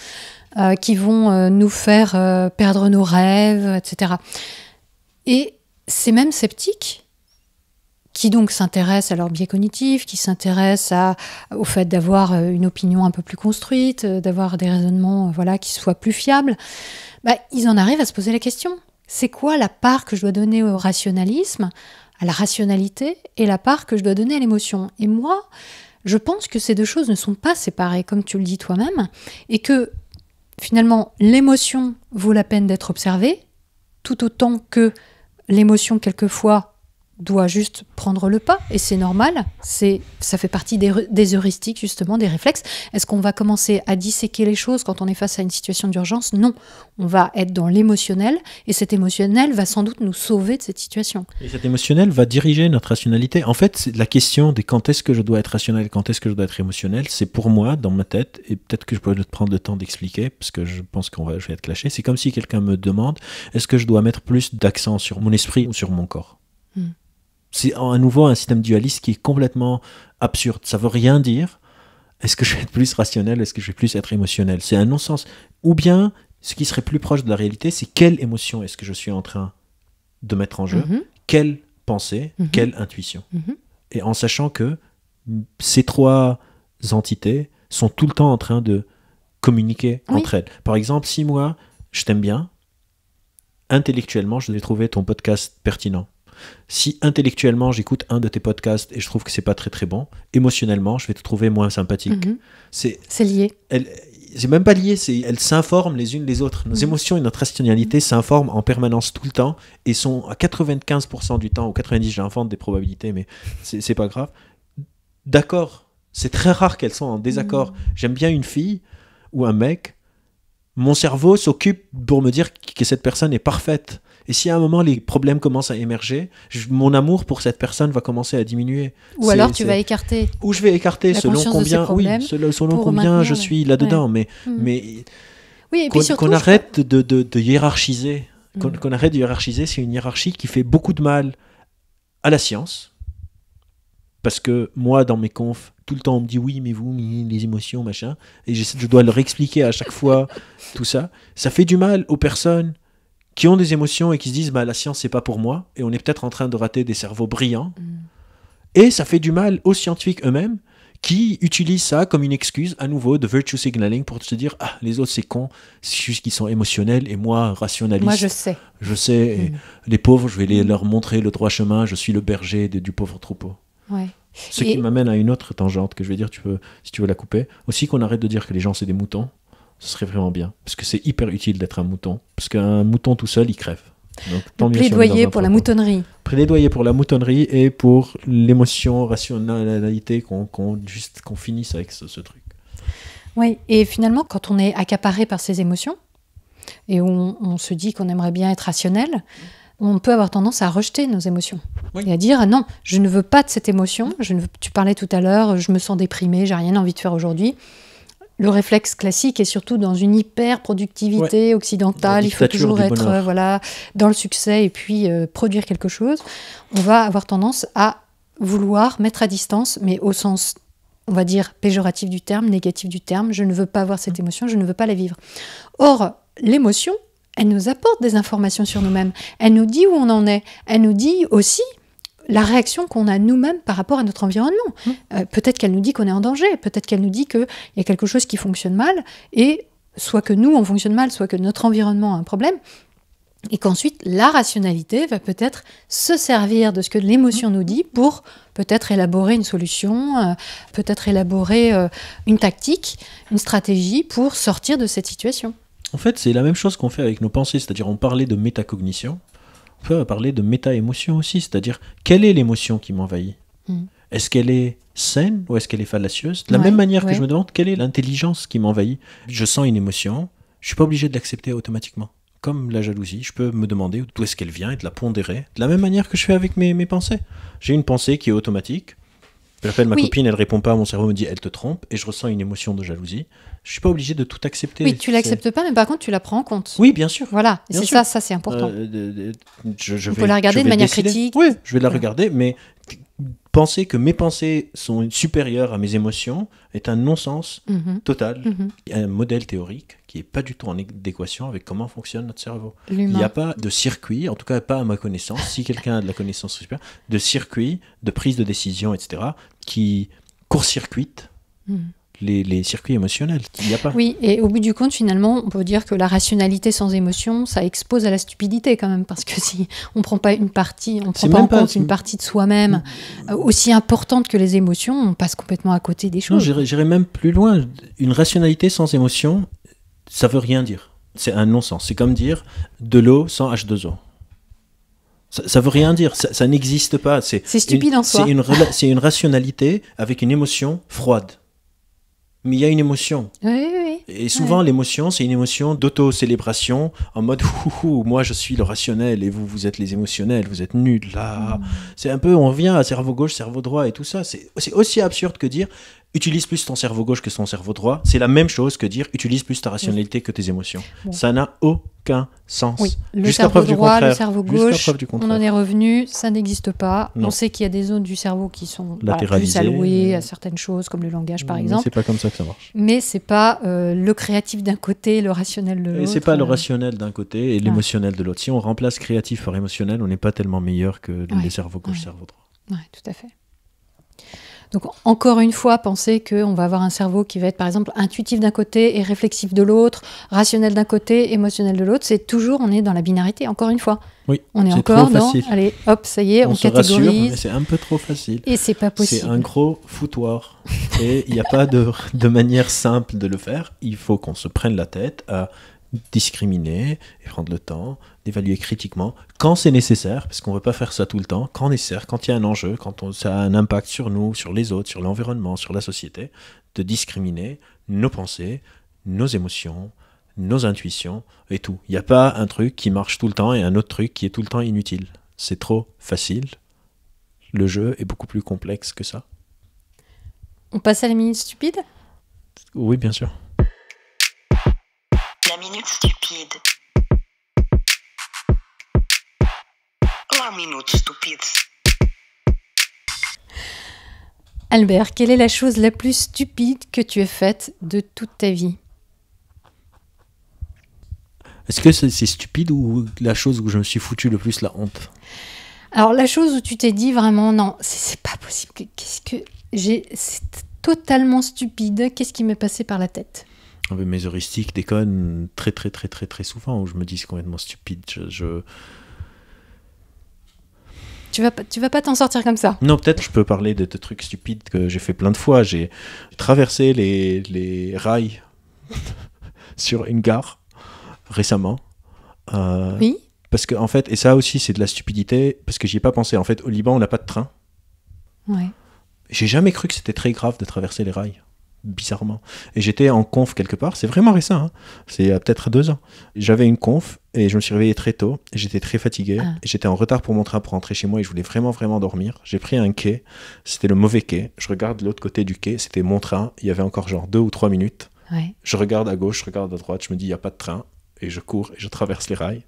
Speaker 2: qui vont nous faire perdre nos rêves, etc. Et ces mêmes sceptiques qui donc s'intéressent à leur biais cognitif, qui s'intéressent au fait d'avoir une opinion un peu plus construite, d'avoir des raisonnements qui soient plus fiables, ils en arrivent à se poser la question. C'est quoi la part que je dois donner au rationalisme, à la rationalité, et la part que je dois donner à l'émotion? Et moi, je pense que ces deux choses ne sont pas séparées, comme tu le dis toi-même, et que finalement, l'émotion vaut la peine d'être observée, tout autant que l'émotion, quelquefois, doit juste prendre le pas, et c'est normal, ça fait partie des heuristiques, justement, des réflexes. Est-ce qu'on va commencer à disséquer les choses quand on est face à une situation d'urgence ? Non, on va être dans l'émotionnel, et cet émotionnel va sans doute nous sauver de cette situation.
Speaker 3: Et cet émotionnel va diriger notre rationalité. En fait, c'est la question de quand est-ce que je dois être rationnel, quand est-ce que je dois être émotionnel, c'est pour moi, dans ma tête, et peut-être que je peux prendre le temps d'expliquer, parce que je pense je vais être clashé, c'est comme si quelqu'un me demande, est-ce que je dois mettre plus d'accent sur mon esprit ou sur mon corps ? C'est à nouveau un système dualiste qui est complètement absurde. Ça veut rien dire. Est-ce que je vais être plus rationnel ? Est-ce que je vais plus être émotionnel ? C'est un non-sens. Ou bien, ce qui serait plus proche de la réalité, c'est quelle émotion est-ce que je suis en train de mettre en jeu ? Quelle pensée ? Quelle intuition ? Et en sachant que ces trois entités sont tout le temps en train de communiquer entre elles. Par exemple, si moi, je t'aime bien, intellectuellement, je vais trouver ton podcast pertinent. Si intellectuellement j'écoute un de tes podcasts et je trouve que c'est pas très très bon, émotionnellement je vais te trouver moins sympathique.
Speaker 2: C'est lié.
Speaker 3: C'est même pas lié, elles s'informent les unes les autres. Nos émotions et notre rationalité s'informent en permanence tout le temps et sont à 95% du temps, ou 90%, j'invente des probabilités, mais c'est pas grave. D'accord, c'est très rare qu'elles soient en désaccord. J'aime bien une fille ou un mec, mon cerveau s'occupe pour me dire que cette personne est parfaite. Et si à un moment les problèmes commencent à émerger, mon amour pour cette personne va commencer à diminuer.
Speaker 2: Ou alors tu vas écarter.
Speaker 3: Ou je vais écarter selon combien je suis là-dedans. Mais
Speaker 2: oui, et puis surtout,
Speaker 3: qu'on arrête de hiérarchiser. Qu'on arrête de hiérarchiser, c'est une hiérarchie qui fait beaucoup de mal à la science. Parce que moi, dans mes confs, tout le temps on me dit oui, mais vous, les émotions, machin. Et je dois leur expliquer à chaque fois tout ça. Ça fait du mal aux personnes qui ont des émotions et qui se disent la science c'est pas pour moi, et on est peut-être en train de rater des cerveaux brillants. Et ça fait du mal aux scientifiques eux-mêmes qui utilisent ça comme une excuse à nouveau de virtue signaling pour se dire les autres c'est con, c'est juste qu'ils sont émotionnels et moi rationaliste.
Speaker 2: Moi
Speaker 3: je sais et les pauvres je vais leur montrer le droit chemin, je suis le berger du pauvre troupeau. Ce qui m'amène à une autre tangente que je vais dire, si tu veux la couper, aussi qu'on arrête de dire que les gens c'est des moutons. Ce serait vraiment bien, parce que c'est hyper utile d'être un mouton, parce qu'un mouton tout seul, il crève.
Speaker 2: Donc, plaidoyer pour la moutonnerie.
Speaker 3: Plaidoyer pour la moutonnerie et pour l'émotion, rationalité, qu'on finisse avec ce truc.
Speaker 2: Oui, et finalement, quand on est accaparé par ces émotions, et on se dit qu'on aimerait bien être rationnel, on peut avoir tendance à rejeter nos émotions. Et à dire non, je ne veux pas de cette émotion, tu parlais tout à l'heure, je me sens déprimée, j'ai rien envie de faire aujourd'hui. Le réflexe classique est surtout dans une hyper-productivité occidentale. Il faut toujours être dans le succès et puis produire quelque chose. On va avoir tendance à vouloir mettre à distance, mais au sens, on va dire, péjoratif du terme, négatif du terme. Je ne veux pas avoir cette émotion, je ne veux pas la vivre. Or, l'émotion, elle nous apporte des informations sur nous-mêmes. Elle nous dit où on en est. Elle nous dit aussi la réaction qu'on a nous-mêmes par rapport à notre environnement. Peut-être qu'elle nous dit qu'on est en danger, peut-être qu'elle nous dit qu'il y a quelque chose qui fonctionne mal, et soit que nous, on fonctionne mal, soit que notre environnement a un problème, et qu'ensuite, la rationalité va peut-être se servir de ce que l'émotion nous dit pour peut-être élaborer une solution, peut-être élaborer une tactique, une stratégie pour sortir de cette situation.
Speaker 3: En fait, c'est la même chose qu'on fait avec nos pensées, c'est-à-dire on parlait de métacognition. On peut parler de méta-émotion aussi, c'est-à-dire quelle est l'émotion qui m'envahit ? Est-ce qu'elle est saine ou est-ce qu'elle est fallacieuse ? De la même manière que je me demande quelle est l'intelligence qui m'envahit. Je sens une émotion, je ne suis pas obligé de l'accepter automatiquement. Comme la jalousie, je peux me demander d'où est-ce qu'elle vient et de la pondérer. De la même manière que je fais avec mes pensées. J'ai une pensée qui est automatique. J'appelle ma copine, elle ne répond pas, mon cerveau me dit elle te trompe, et je ressens une émotion de jalousie. Je ne suis pas obligé de tout accepter.
Speaker 2: Oui, tu ne l'acceptes pas, mais par contre, tu la prends en compte.
Speaker 3: Oui, bien sûr.
Speaker 2: Voilà, c'est ça c'est important. On peut la regarder de manière critique.
Speaker 3: Oui, je vais la regarder, mais penser que mes pensées sont supérieures à mes émotions est un non-sens total. Il y a un modèle théorique qui n'est pas du tout en adéquation avec comment fonctionne notre cerveau. Il n'y a pas de circuit, en tout cas pas à ma connaissance, si quelqu'un a de la connaissance supérieure, de circuit, de prise de décision, etc., qui court-circuite les circuits émotionnels. Il n'y a pas.
Speaker 2: Oui, et au bout du compte, finalement, on peut dire que la rationalité sans émotion, ça expose à la stupidité quand même, parce que si on ne prend pas une partie, on prend pas en compte une partie de soi-même aussi importante que les émotions, on passe complètement à côté des choses.
Speaker 3: Non, j'irais même plus loin. Une rationalité sans émotion, ça veut rien dire. C'est un non-sens. C'est comme dire de l'eau sans H2O. Ça veut rien dire. Ça n'existe pas. C'est
Speaker 2: stupide en soi.
Speaker 3: C'est une rationalité avec une émotion froide. Mais il y a une émotion.
Speaker 2: Oui.
Speaker 3: Et souvent, l'émotion, c'est une émotion d'auto-célébration, en mode moi je suis le rationnel et vous êtes les émotionnels, vous êtes nuls là. C'est un peu, on revient à cerveau gauche, cerveau droit et tout ça. C'est aussi absurde que dire utilise plus ton cerveau gauche que ton cerveau droit. C'est la même chose que dire utilise plus ta rationalité que tes émotions. Bon. Ça n'a aucun sens.
Speaker 2: Oui. Le cerveau droit, le cerveau gauche, on en est revenu, ça n'existe pas. Non. On sait qu'il y a des zones du cerveau qui sont plus allouées à certaines choses, comme le langage par exemple.
Speaker 3: C'est pas comme ça que ça marche.
Speaker 2: Mais c'est pas le créatif d'un côté, le rationnel de l'autre.
Speaker 3: Et c'est pas le rationnel d'un côté et l'émotionnel de l'autre. Si on remplace créatif par émotionnel, on n'est pas tellement meilleur que les cerveaux gauche, cerveau droit.
Speaker 2: Oui, tout à fait. Donc, encore une fois, penser qu'on va avoir un cerveau qui va être, par exemple, intuitif d'un côté et réflexif de l'autre, rationnel d'un côté, émotionnel de l'autre, c'est toujours, on est dans la binarité, encore une fois.
Speaker 3: Oui,
Speaker 2: on est encore dans, allez, hop, ça y est, on catégorise.
Speaker 3: Rassure, mais c'est un peu trop facile.
Speaker 2: Et c'est pas possible.
Speaker 3: C'est un gros foutoir. Et il n'y a pas de manière simple de le faire. Il faut qu'on se prenne la tête à discriminer et prendre le temps d'évaluer critiquement quand c'est nécessaire, parce qu'on ne veut pas faire ça tout le temps, quand nécessaire, quand il y a un enjeu, quand ça a un impact sur nous, sur les autres, sur l'environnement, sur la société, de discriminer nos pensées, nos émotions, nos intuitions et tout. Il n'y a pas un truc qui marche tout le temps et un autre truc qui est tout le temps inutile. C'est trop facile. Le jeu est beaucoup plus complexe que ça.
Speaker 2: On passe à la minute stupide ?
Speaker 3: Oui, bien sûr.
Speaker 1: La minute stupide. La minute stupide.
Speaker 2: Albert, quelle est la chose la plus stupide que tu aies faite de toute ta vie ?
Speaker 3: Est-ce que c'est stupide ou la chose où je me suis foutu le plus la honte ?
Speaker 2: Alors, la chose où tu t'es dit vraiment, non, c'est pas possible. C'est totalement stupide. Qu'est-ce qui m'est passé par la tête ?
Speaker 3: Mes heuristiques déconnent très souvent, où je me dis c'est complètement stupide.
Speaker 2: Tu vas pas t'en sortir comme ça.
Speaker 3: Non, peut-être je peux parler de trucs stupides que j'ai fait plein de fois. J'ai traversé les rails sur une gare récemment.
Speaker 2: Oui.
Speaker 3: Parce que, en fait, et ça aussi c'est de la stupidité, parce que j'y ai pas pensé. En fait, au Liban, on n'a pas de train.
Speaker 2: Ouais.
Speaker 3: J'ai jamais cru que c'était très grave de traverser les rails. Bizarrement. Et j'étais en conf quelque part, c'est vraiment récent, hein. C'est il y a peut-être 2 ans. J'avais une conf et je me suis réveillé très tôt, et j'étais très fatigué, et j'étais en retard pour mon train pour rentrer chez moi et je voulais vraiment dormir. J'ai pris un quai, c'était le mauvais quai, je regarde de l'autre côté du quai, c'était mon train, il y avait encore genre 2 ou 3 minutes.
Speaker 2: Ouais.
Speaker 3: Je regarde à gauche, je regarde à droite, je me dis il n'y a pas de train, et je cours et je traverse les rails,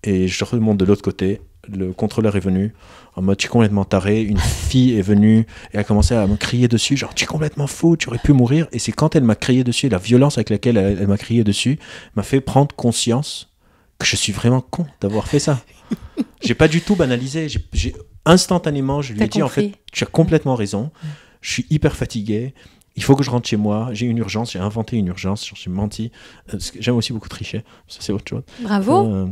Speaker 3: et je remonte de l'autre côté. Le contrôleur est venu en mode tu es complètement taré, une fille est venue et a commencé à me crier dessus, genre tu es complètement fou, tu aurais pu mourir. Et c'est quand elle m'a crié dessus, la violence avec laquelle elle m'a crié dessus m'a fait prendre conscience que je suis vraiment con d'avoir fait ça. J'ai pas du tout banalisé, j'ai instantanément je lui ai dit en fait tu as complètement raison, je suis hyper fatigué, il faut que je rentre chez moi, j'ai une urgence, j'ai inventé une urgence, j'ai menti. J'aime aussi beaucoup tricher, ça c'est autre chose.
Speaker 2: Bravo.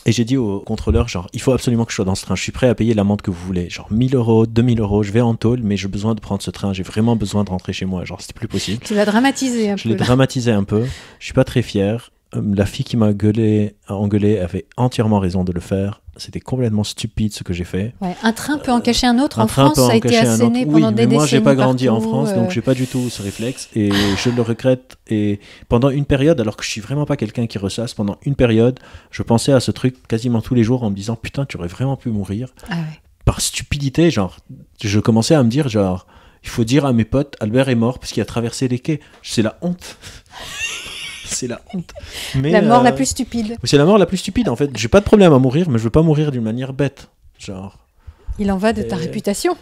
Speaker 3: Et j'ai dit au contrôleur, genre, il faut absolument que je sois dans ce train. Je suis prêt à payer l'amende que vous voulez. Genre, 1 000 €, 2 000 €, je vais en tôle, mais j'ai besoin de prendre ce train. J'ai vraiment besoin de rentrer chez moi. Genre, c'était plus possible.
Speaker 2: Tu l'as dramatisé un peu.
Speaker 3: Je l'ai dramatisé un peu. Je suis pas très fier. La fille qui m'a engueulé avait entièrement raison de le faire. C'était complètement stupide ce que j'ai fait.
Speaker 2: Ouais, un train peut en cacher un autre. En France, ça a été asséné pendant des décennies.
Speaker 3: Moi, j'ai pas grandi en France, donc j'ai pas du tout ce réflexe. Et je le regrette. Et pendant une période, alors que je suis vraiment pas quelqu'un qui ressasse, pendant une période, je pensais à ce truc quasiment tous les jours en me disant putain, tu aurais vraiment pu mourir.
Speaker 2: Ah ouais.
Speaker 3: Par stupidité, genre, je commençais à me dire, genre, il faut dire à mes potes, Albert est mort parce qu'il a traversé les quais. C'est la honte. C'est la honte. Mais,
Speaker 2: la mort la plus stupide.
Speaker 3: C'est la mort la plus stupide, en fait. J'ai pas de problème à mourir, mais je veux pas mourir d'une manière bête. Genre.
Speaker 2: Il en va de ta réputation.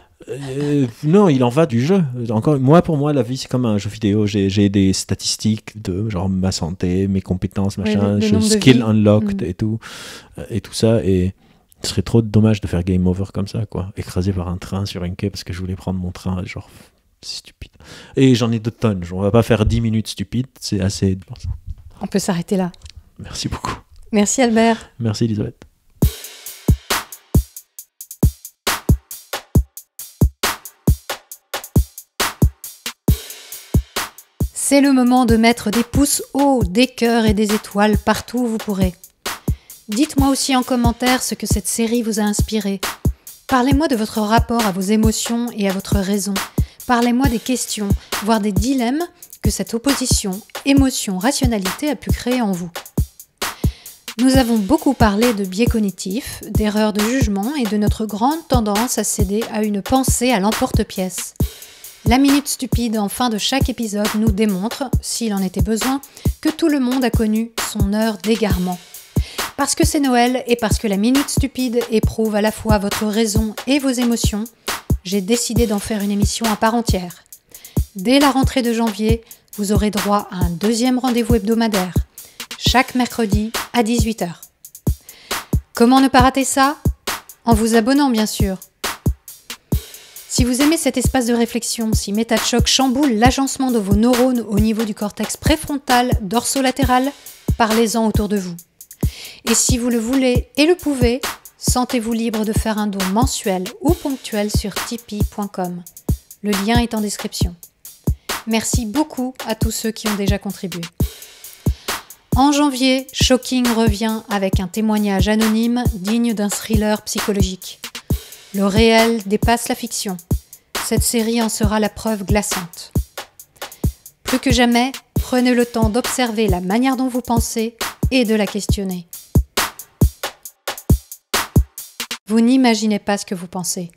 Speaker 3: Non, il en va du jeu. Encore, pour moi, la vie, c'est comme un jeu vidéo. J'ai des statistiques de genre ma santé, mes compétences, machin, skill unlocked et tout ça. Et ce serait trop dommage de faire game over comme ça, quoi. Écrasé par un train sur un quai parce que je voulais prendre mon train, genre. C'est stupide. Et j'en ai 2 tonnes. On va pas faire 10 minutes stupides, c'est assez pour ça.
Speaker 2: On peut s'arrêter là.
Speaker 3: Merci beaucoup.
Speaker 2: Merci Albert.
Speaker 3: Merci Elisabeth.
Speaker 2: C'est le moment de mettre des pouces hauts, des cœurs et des étoiles partout où vous pourrez. Dites-moi aussi en commentaire ce que cette série vous a inspiré. Parlez-moi de votre rapport à vos émotions et à votre raison. Parlez-moi des questions, voire des dilemmes que cette opposition émotion-rationalité a pu créer en vous. Nous avons beaucoup parlé de biais cognitifs, d'erreurs de jugement et de notre grande tendance à céder à une pensée à l'emporte-pièce. La Minute Stupide en fin de chaque épisode nous démontre, s'il en était besoin, que tout le monde a connu son heure d'égarement. Parce que c'est Noël et parce que la Minute Stupide éprouve à la fois votre raison et vos émotions, j'ai décidé d'en faire une émission à part entière. Dès la rentrée de janvier, vous aurez droit à un deuxième rendez-vous hebdomadaire, chaque mercredi à 18h. Comment ne pas rater ça ? En vous abonnant bien sûr. Si vous aimez cet espace de réflexion, si MetaChoc chamboule l'agencement de vos neurones au niveau du cortex préfrontal dorsolatéral, parlez-en autour de vous. Et si vous le voulez et le pouvez, sentez-vous libre de faire un don mensuel ou ponctuel sur tipeee.com. Le lien est en description. Merci beaucoup à tous ceux qui ont déjà contribué. En janvier, Shocking revient avec un témoignage anonyme digne d'un thriller psychologique. Le réel dépasse la fiction. Cette série en sera la preuve glaçante. Plus que jamais, prenez le temps d'observer la manière dont vous pensez et de la questionner. Vous n'imaginez pas ce que vous pensez.